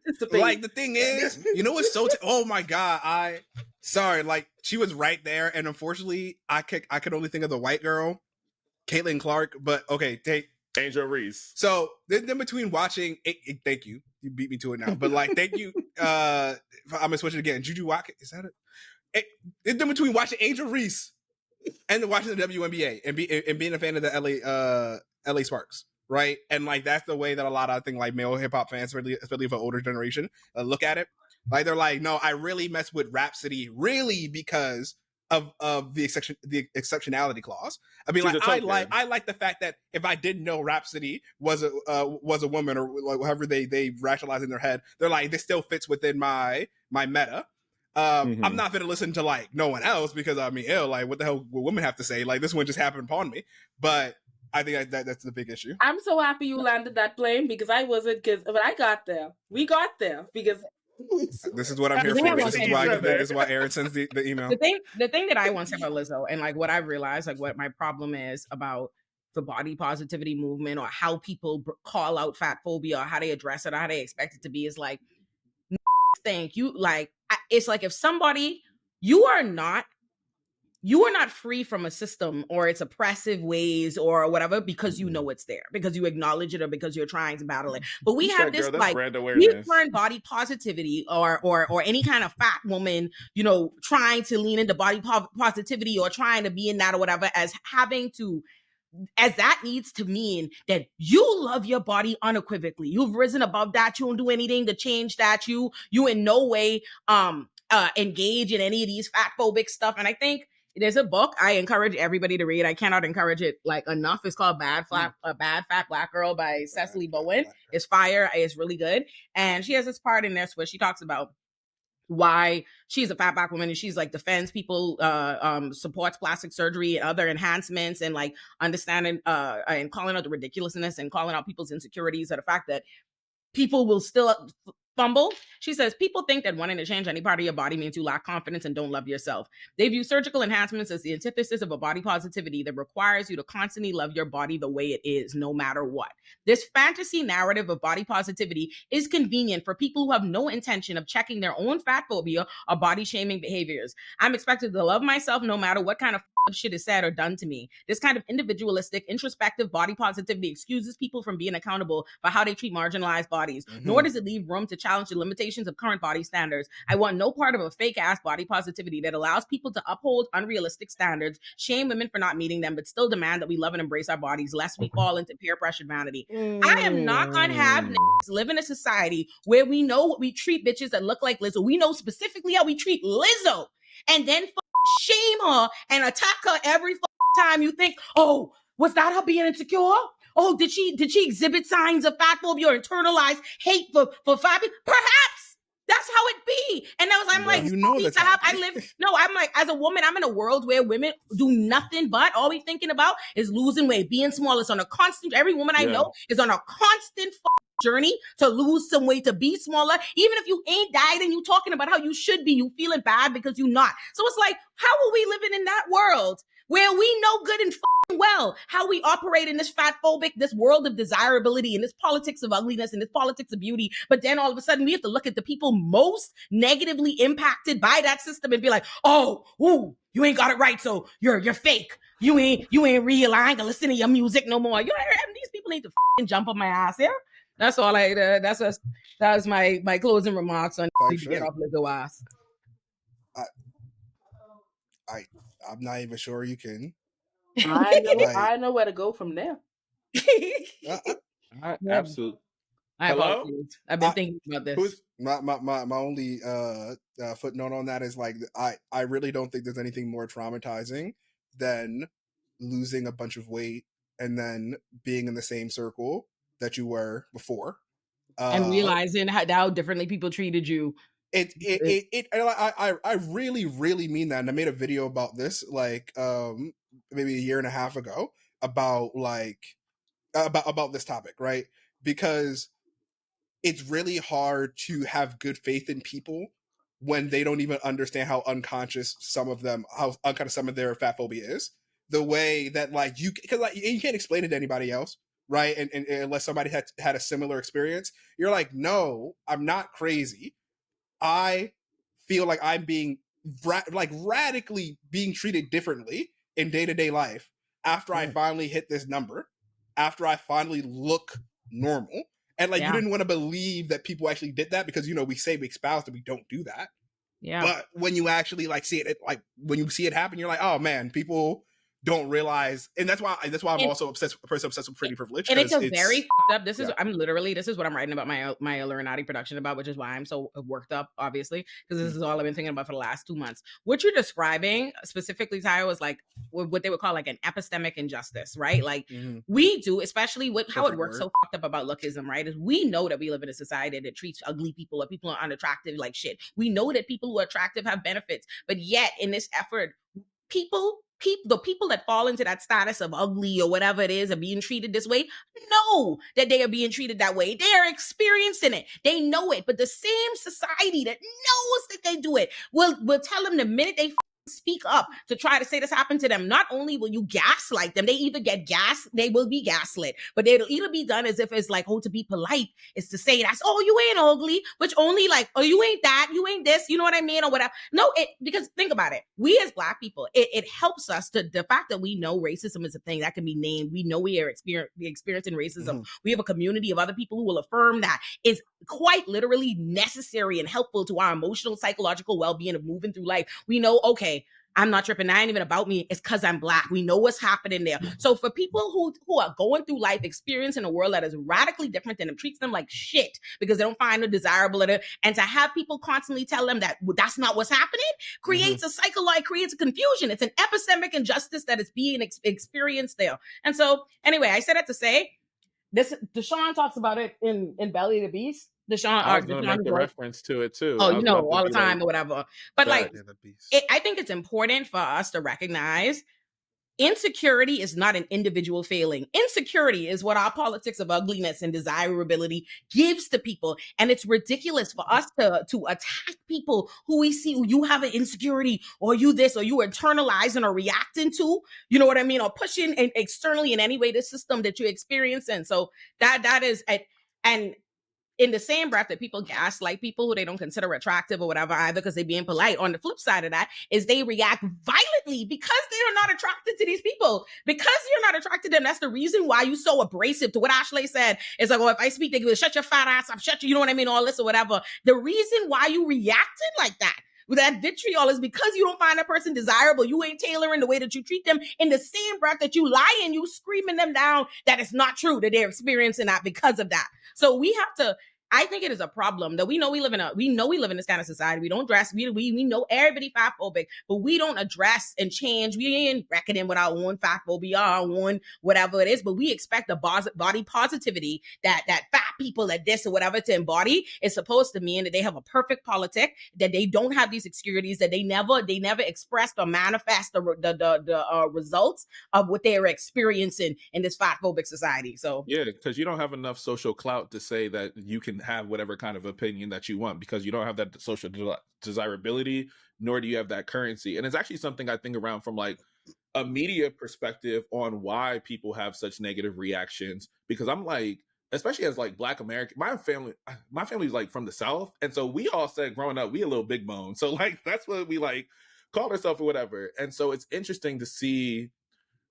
participate. Like, the thing is, you know what's oh my god, sorry, like, she was right there, and unfortunately, I could only think of the white girl, Caitlin Clark. But okay, take Angel Reese. So then between watching, thank you, you beat me to it now. But like, thank you. I'm gonna switch it again. Juju Watkins, is that it? It's in between watching Angel Reese and then watching the WNBA and being a fan of the LA Sparks, right? And like that's the way that a lot of, I think, like, male hip hop fans, especially of an older generation, look at it. Like, they're like, no, I really mess with Rhapsody really because of the exceptionality clause. I mean, like, I like the fact that if I didn't know Rhapsody was a woman, or like however they rationalize in their head, they're like, this still fits within my meta. I'm not gonna listen to like no one else because I mean, like, what the hell will women have to say? Like, this one just happened upon me. But I think that's the big issue. I'm so happy you landed that plane because I wasn't. But I got there. We got there because this is what I'm here for. This is why Aaron sends the email. The thing that I want to say about Lizzo, and like what I've realized, like what my problem is about the body positivity movement, or how people call out fat phobia, or how they address it, or how they expect it to be, is like, thank you. Like, it's like, if somebody, you are not free from a system or its oppressive ways or whatever because you know it's there, because you acknowledge it, or because you're trying to battle it. But we have this, like, we turn body positivity or any kind of fat woman, you know, trying to lean into body positivity or trying to be in that or whatever, as that needs to mean that you love your body unequivocally. You've risen above that. You don't do anything to change that. You in no way engage in any of these fat phobic stuff. And I think there's a book I encourage everybody to read. I cannot encourage it like enough. It's called Bad Fat Black Girl by Cecily Bowen. It's fire. It's really good. And she has this part in this where she talks about why she's a fat black woman, and she's like defends people, supports plastic surgery and other enhancements, and like understanding and calling out the ridiculousness and calling out people's insecurities, or the fact that people will still fumble. She says, people think that wanting to change any part of your body means you lack confidence and don't love yourself. They view surgical enhancements as the antithesis of a body positivity that requires you to constantly love your body the way it is, no matter what. This fantasy narrative of body positivity is convenient for people who have no intention of checking their own fat phobia or body shaming behaviors. I'm expected to love myself no matter what kind of shit is said or done to me. This kind of individualistic, introspective body positivity excuses people from being accountable for how they treat marginalized bodies, nor does it leave room to challenge the limitations of current body standards. I want no part of a fake-ass body positivity that allows people to uphold unrealistic standards, shame women for not meeting them, but still demand that we love and embrace our bodies, lest we fall into peer-pressured vanity. I am not gonna have niggas live in a society where we know what we treat bitches that look like Lizzo. We know specifically how we treat Lizzo, and then shame her and attack her every time you think, oh, was that her being insecure? Oh, did she exhibit signs of fat phobia or internalized hate for fat people? Perhaps that's how it be. And I'm like, you know that's I'm like, as a woman, I'm in a world where women do nothing but all we thinking about is losing weight, being small. It's on a constant. Every woman I know is on a constant journey to lose some weight, to be smaller. Even if you ain't dieting, you talking about how you should be, you feeling bad because you not. So it's like, how are we living in that world where we know good and well how we operate in this fat phobic, this world of desirability, and this politics of ugliness, and this politics of beauty, but then all of a sudden we have to look at the people most negatively impacted by that system and be like, oh, ooh, you ain't got it right, so you're fake. You ain't real. I ain't gonna listen to your music no more. These people need to jump on my ass here. That's all that was my closing remarks on Like, get off little ass. I'm not even sure you can. I know where to go from there. Absolutely. I apologize. I've been thinking about this. My only footnote on that is like I really don't think there's anything more traumatizing than losing a bunch of weight and then being in the same circle that you were before, and realizing how differently people treated you. I really mean that, and I made a video about this like maybe a year and a half ago about this topic, right? Because it's really hard to have good faith in people when they don't even understand how unconscious some of their fat phobia is. The way that because you can't explain it to anybody else, right? And unless somebody had a similar experience, you're like, no, I'm not crazy. I feel like I'm being radically being treated differently in day-to-day life after I finally hit this number, after I finally look normal. And you didn't want to believe that people actually did that because, we say we espouse that we don't do that. Yeah. But when you actually see it, when you see it happen, you're like, oh man, people don't realize. And that's why I'm also obsessed with pretty privilege. And it's very fucked up. This is what I'm writing about my Illuminati production about, which is why I'm so worked up, obviously, because this is all I've been thinking about for the last 2 months. What you're describing specifically, Tayo, is like what they would call like an epistemic injustice, right? Like we do, especially with how it works so fucked up about lookism, right? Is we know that we live in a society that treats ugly people or people who are unattractive like shit. We know that people who are attractive have benefits, but yet in this effort, the people that fall into that status of ugly or whatever it is, are being treated this way, know that they are being treated that way. They are experiencing it. They know it. But the same society that knows that they do it will tell them the minute they speak up to try to say this happened to them, not only will you gaslight them, they either get they will be gaslit, but it'll either be done as if it's like, to be polite is to say that's, you ain't ugly, which only like, you ain't that, you ain't this, you know what I mean, or whatever. No, because think about it, we as Black people, it helps us to the fact that we know racism is a thing that can be named. We know we are experiencing racism. We have a community of other people who will affirm that is quite literally necessary and helpful to our emotional, psychological well-being of moving through life. We know, okay, I'm not tripping. That ain't even about me. It's because I'm Black. We know what's happening there. So for people who are going through life experiencing a world that is radically different than them, treats them like shit because they don't find it desirable, and to have people constantly tell them that that's not what's happening creates a cycle, creates a confusion. It's an epistemic injustice that is being experienced there. And so anyway, I said that to say this. Deshaun talks about it in Belly of the Beast. I was going to make a reference to it too. Oh, all the time or whatever. But I think it's important for us to recognize insecurity is not an individual failing. Insecurity is what our politics of ugliness and desirability gives to people. And it's ridiculous for us to attack people who we see, you have an insecurity, or you this, or you internalizing or reacting to, you know what I mean? Or pushing externally in any way the system that you're experiencing. So that is, and in the same breath that people gaslight people who they don't consider attractive or whatever, either because they're being polite. On the flip side of that is they react violently because they are not attracted to these people. Because you're not attracted to them, that's the reason why you're so abrasive to what Ashley said. It's like, if I speak, they go, shut your fat ass up, shut you know what I mean, all this or whatever. The reason why you reacted like that, with that vitriol, is because you don't find that person desirable. You ain't tailoring the way that you treat them. In the same breath that you lying, you screaming them down that it's not true, that they're experiencing that because of that. So we have to, I think it is a problem that we know we live in this kind of society. We don't dress, we know everybody fat phobic, but we don't address and change. We ain't reckoning with our own fat phobia, our own whatever it is, but we expect the body positivity that fat people that this or whatever to embody is supposed to mean that they have a perfect politic, that they don't have these insecurities, that they never expressed or manifest the results of what they are experiencing in this fat phobic society. So yeah, because you don't have enough social clout to say that you can have whatever kind of opinion that you want, because you don't have that social desirability, nor do you have that currency. And it's actually something I think around from like a media perspective on why people have such negative reactions, because I'm like, especially as like Black American, my family's like from the South, and so we all said growing up we a little big bone, so like that's what we like called herself or whatever. And so it's interesting to see,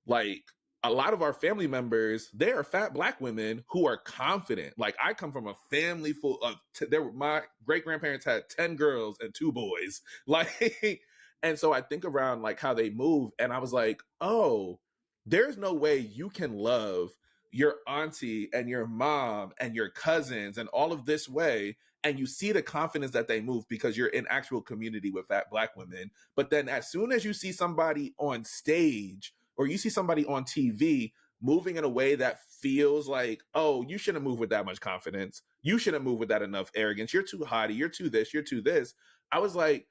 like, a lot of our family members, they are fat Black women who are confident. Like, I come from a family full of, my great grandparents had 10 girls and 2 boys. Like, and so I think around like how they move, and I was like, oh, there's no way you can love your auntie and your mom and your cousins and all of this way, and you see the confidence that they move because you're in actual community with fat Black women. But then as soon as you see somebody on stage or you see somebody on TV moving in a way that feels like, oh, you shouldn't move with that much confidence. You shouldn't move with that enough arrogance. You're too haughty. You're too this. You're too this. I was like,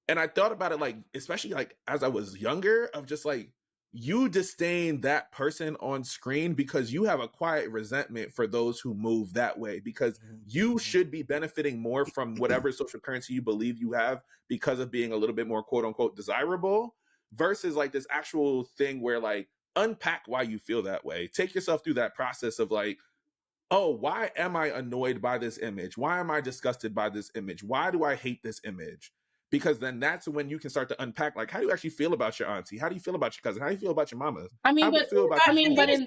and I thought about it, like, especially like as I was younger, of just like, you disdain that person on screen because you have a quiet resentment for those who move that way, because you should be benefiting more from whatever social currency you believe you have because of being a little bit more quote unquote desirable, versus like this actual thing where like, unpack why you feel that way. Take yourself through that process of like, oh, why am I annoyed by this image? Why am I disgusted by this image? Why do I hate this image? Because then that's when you can start to unpack, like, how do you actually feel about your auntie? How do you feel about your cousin? How do you feel about your mama? I mean, How do you feel about your but in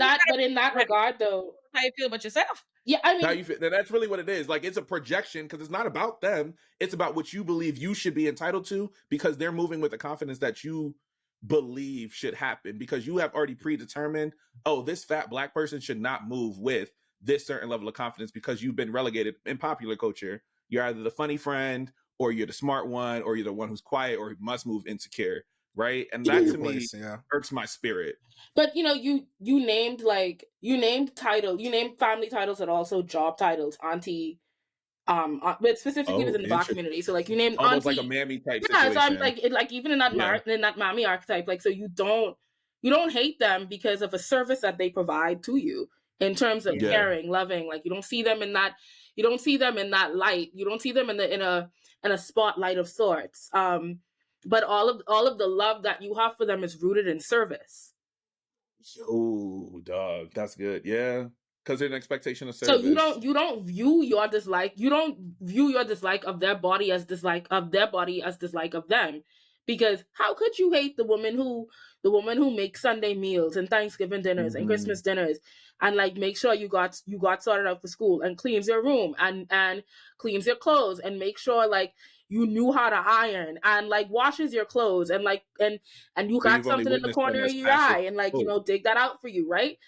that regard, though, how you feel about yourself? yeah, I mean, how you feel? That's really what it is. Like, it's a projection because it's not about them. It's about what you believe you should be entitled to, because they're moving with the confidence that you believe should happen, because you have already predetermined, oh, this fat Black person should not move with this certain level of confidence because you've been relegated in popular culture. You're either the funny friend, or you're the smart one, or you're the one who's quiet, or who must move insecure, right? And that to me irks my spirit. But you know, you named family titles and also job titles, auntie, but specifically within the Black community. So like you named almost auntie, like a mammy type situation. So I'm like even in that mammy archetype, like, so you don't hate them because of a service that they provide to you in terms of caring, loving. Like, you don't see them in that light. You don't see them in a spotlight of sorts. But all of the love that you have for them is rooted in service. Yo, dog, that's good. Yeah, because there's an expectation of service. So you don't view your dislike of their body as dislike of them. Because how could you hate the woman who makes Sunday meals and Thanksgiving dinners and Christmas dinners, and like make sure you got sorted out for school, and cleans your room and cleans your clothes, and make sure like you knew how to iron, and like washes your clothes, and like and you got something in the corner of your eye, and like, you know, dig that out for you, right?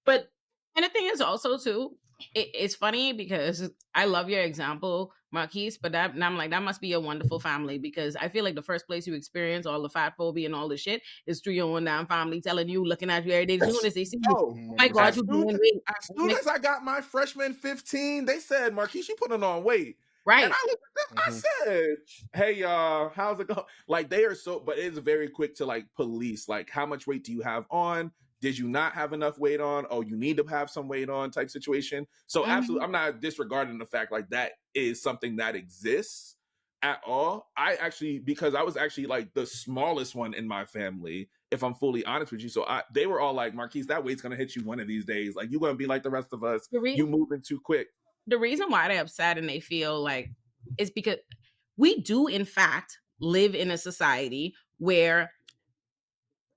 But and the thing is also too, it's funny because I love your example, Marquise, but and I'm like, that must be a wonderful family, because I feel like the first place you experience all the fat phobia and all the shit is through your own damn family telling you, looking at you every day, as soon as they see you. Oh my God, you doing weight. As soon as I got my freshman 15, they said, Marquise, you putting on weight. Right. And I looked at them, I said, hey, y'all, how's it going? Like, they are so, but it's very quick to like police, like, how much weight do you have on? Did you not have enough weight on? Oh, you need to have some weight on type situation. So absolutely, I'm not disregarding the fact like that is something that exists at all. Because I was actually like the smallest one in my family, if I'm fully honest with you. So they were all like, Marquise, that weight's going to hit you one of these days. Like, you're going to be like the rest of us. You moving too quick. The reason why they're upset and they feel like is because we do, in fact, live in a society where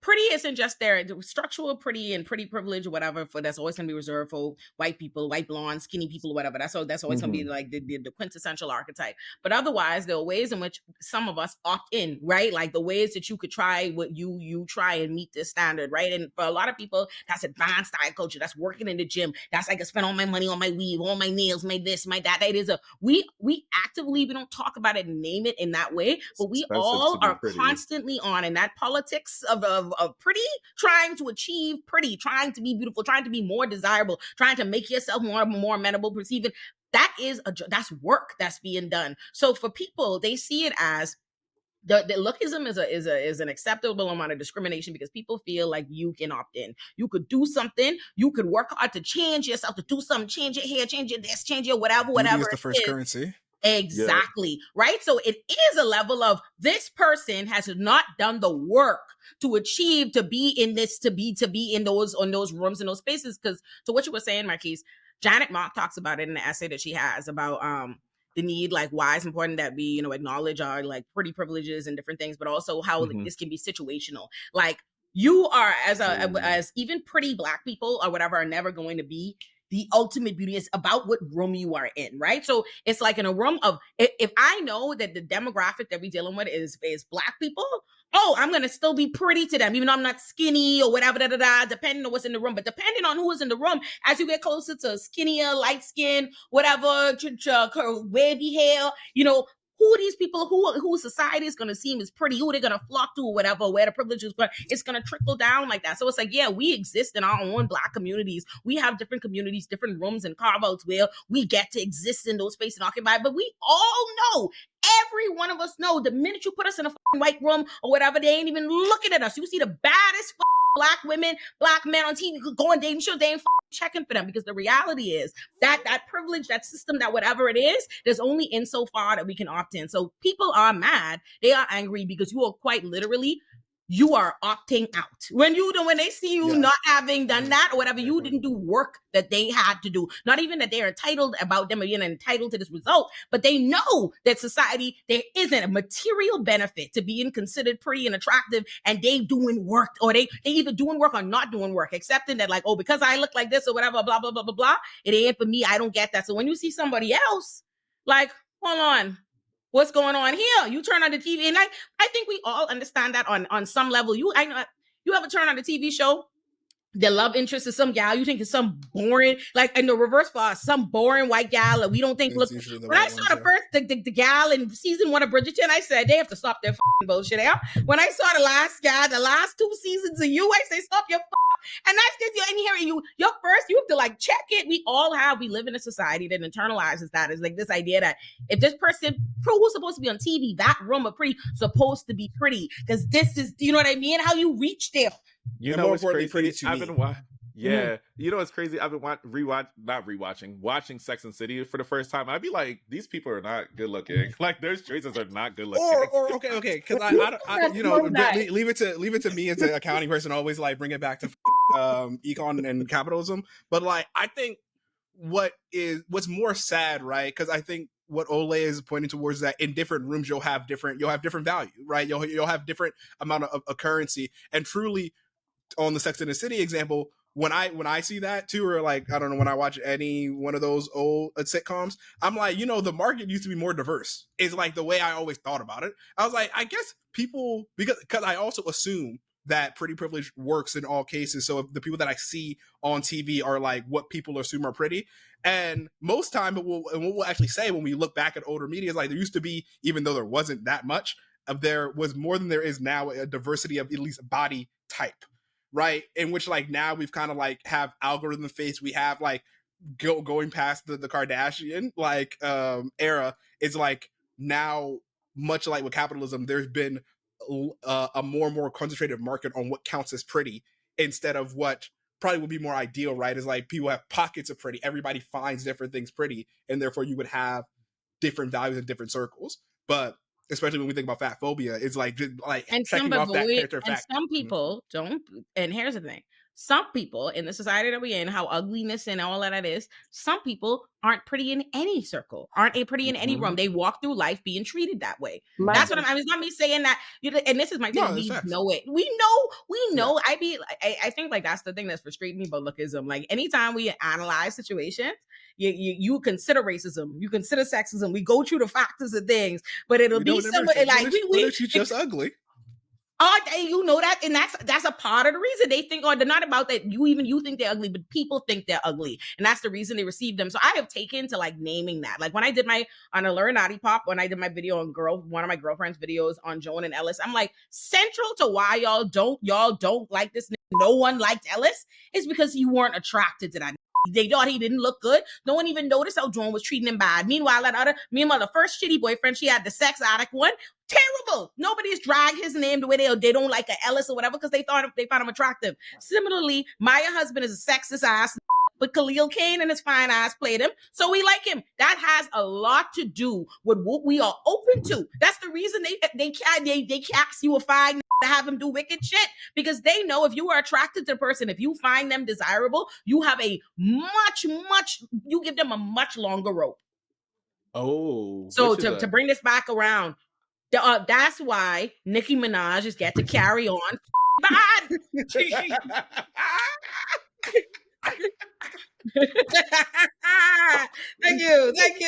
pretty isn't just there. Structural pretty and pretty privilege or whatever, that's always going to be reserved for white people, white blonde, skinny people, or whatever. That's always going to be like the quintessential archetype. But otherwise, there are ways in which some of us opt in, right? Like the ways that you could try what you try and meet this standard, right? And for a lot of people, that's advanced style culture. That's working in the gym. That's like I spend all my money on my weave, all my nails, my this, my that. That is we actively, we don't talk about it and name it in that way, but we all are constantly on in that politics of pretty, trying to achieve pretty, trying to be beautiful, trying to be more desirable, trying to make yourself more amenable, perceiving. That's work that's being done. So for people, they see it as the lookism is an acceptable amount of discrimination, because people feel like you can opt in. You could do something. You could work hard to change yourself, to do something, change your hair, change your this, change your whatever. Beauty is the first currency. Exactly. Yeah. Right. So it is a level of this person has not done the work to achieve, to be in this, to be in those rooms, in those spaces. Because to what you were saying, Marquise, Janet Mock talks about it in the essay that she has about the need, like why it's important that we, you know, acknowledge our like pretty privileges and different things, but also how like, this can be situational. Like you are as even pretty Black people or whatever are never going to be the ultimate beauty. Is about what room you are in, right? So it's like in a room of, if I know that the demographic that we're dealing with is Black people, oh, I'm gonna still be pretty to them, even though I'm not skinny or whatever, depending on what's in the room. But depending on who is in the room, as you get closer to skinnier, light skin, whatever, wavy hair, you know, who are these people who society is going to seem as pretty, who they're going to flock to or whatever, where the privilege is going, it's going to trickle down like that. So it's like, yeah, we exist in our own Black communities. We have different communities, different rooms and carve-outs where we get to exist in those spaces and occupy. But we all know, every one of us know, the minute you put us in a white room or whatever, they ain't even looking at us. You see the baddest Black women, Black men on TV going dating shows, they ain't checking for them, because the reality is that privilege, that system, that whatever it is, there's only insofar that we can opt in. So people are mad, they are angry because you are quite literally, you are opting out. When they see you not having done that or whatever, you didn't do work that they had to do. Not even that they're entitled about them being entitled to this result, but they know that society, there isn't a material benefit to being considered pretty and attractive, and they doing work, or they either doing work or not doing work, accepting that like, oh, because I look like this or whatever, blah, blah, blah, blah, blah, it ain't for me. I don't get that. So when you see somebody else, like, hold on, what's going on here? You turn on the TV, and I think we all understand that on some level. I know you ever turn on the TV show, the love interest is some gal you think is some boring, like in the reverse for us, some boring white gal that we don't think look. When I saw the gal in season 1 of Bridgerton, I said they have to stop their bullshit out. When I saw the last guy, the last 2 seasons of You, I say stop your. And that's because you're in here and you have to like check it. We live in a society that internalizes that. It's like this idea that if this person who's supposed to be on TV, that room are pretty, supposed to be pretty, because this is, you know what I mean? How you reach there. You know what's crazy? I've been watching. Yeah, you know what's crazy? I've been watching Sex and City for the first time. I'd be like, these people are not good looking. Like, their choices are not good looking. Or okay, because I you know, leave it to me as an accounting person. Always like bring it back to econ and capitalism. But like, I think what's more sad, right? Because I think what Olay is pointing towards that in different rooms you'll have different value, right? You'll have different amount of currency, and truly on the Sex and the City example, when I see that too, or like, I don't know, when I watch any one of those old sitcoms, I'm like, you know, the market used to be more diverse. It's like the way I always thought about it. I was like, I guess people, because I also assume that pretty privilege works in all cases. So if the people that I see on TV are like what people assume are pretty, and most time what we'll actually say when we look back at older media is like, there used to be, even though there wasn't that much, there was more than there is now, a diversity of at least body type, right? In which like now we've kind of like have algorithm face, we have like going past the Kardashian like era. It's like now, much like with capitalism, there's been a more and more concentrated market on what counts as pretty, instead of what probably would be more ideal, right? Is like people have pockets of pretty, everybody finds different things pretty, and therefore you would have different values in different circles. But especially when we think about fat phobia, it's like and checking off that character and fact. Some people don't. And here's the thing: some people in the society that we're in, how ugliness and all that is, some people aren't pretty in any circle, aren't pretty in any room. They walk through life being treated that way. That's what it's not me saying that. And this is my thing. We know it. We know. Yeah. I think like that's the thing that's frustrating me about Lookism. Like anytime we analyze situations, you consider racism, you consider sexism. We go through the factors of things, but it'll be somebody like she's just ugly. Oh, you know that, and that's a part of the reason they think, or they're not about that. You think they're ugly, but people think they're ugly, and that's the reason they receive them. So I have taken to like naming that. Like when I did on Allure Naughty Pop, when I did my video on one of my girlfriend's videos on Joan and Ellis, I'm like, central to why y'all don't like this. No one liked Ellis is because you weren't attracted to that. They thought he didn't look good. No one even noticed how Joan was treating him bad. Meanwhile, the first shitty boyfriend, she had the sex addict one. Terrible. Nobody's dragged his name the way they don't like a Ellis or whatever because they found him attractive. Similarly, Maya husband is a sexist ass, but Khalil Kane and his fine ass played him, so we like him. That has a lot to do with what we are open to. That's the reason they cast you a fine to have him do wicked shit, because they know if you are attracted to the person, if you find them desirable, you have you give them a much longer rope. Oh, So which is to bring this back around, that's why Nicki Minaj is get to carry on bad. Thank you. That's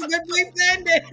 a good place to end it.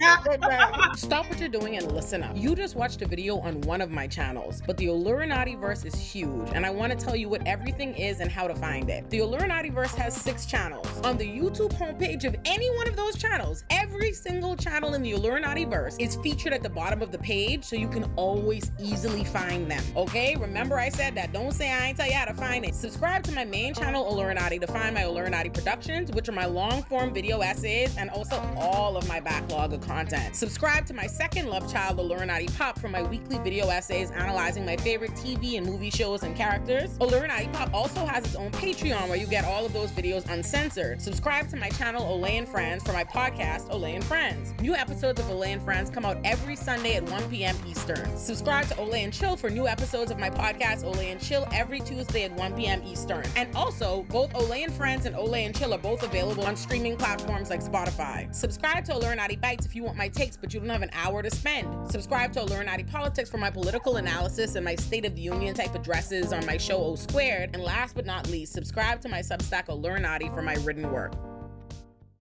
Stop what you're doing and listen up. You just watched a video on one of my channels, but the Illuminati-verse is huge, and I want to tell you what everything is and how to find it. The Illuminati-verse has 6 channels. On the YouTube homepage of any one of those channels, every single channel in the Illuminati-verse is featured at the bottom of the page, so you can always easily find them, okay? Remember I said that. Don't say I ain't tell you how to find it. Subscribe to my main channel, Illuminati, to find my Illuminati productions, which are my long-form video essays, and also all of my backlog of content. Subscribe to my second love child, Illuminati Pop, for my weekly video essays analyzing my favorite TV and movie shows and characters. Illuminati Pop also has its own Patreon where you get all of those videos uncensored. Subscribe to my channel, Olay Friends, for my podcast, Olay Friends. New episodes of Olay Friends come out every Sunday at 1 p.m. Eastern. Subscribe to Olay Chill for new episodes of my podcast, Olay Chill, every Tuesday at 1 p.m. Eastern. And also, both Olay Friends and Olay Chill are both available on streaming platforms like Spotify. Subscribe to Illuminati Bites if you want my takes, but you don't have an hour to spend. Subscribe to Illuminati Politics for my political analysis and my State of the Union type addresses on my show O Squared. And last but not least, subscribe to my Substack Illuminati for my written work.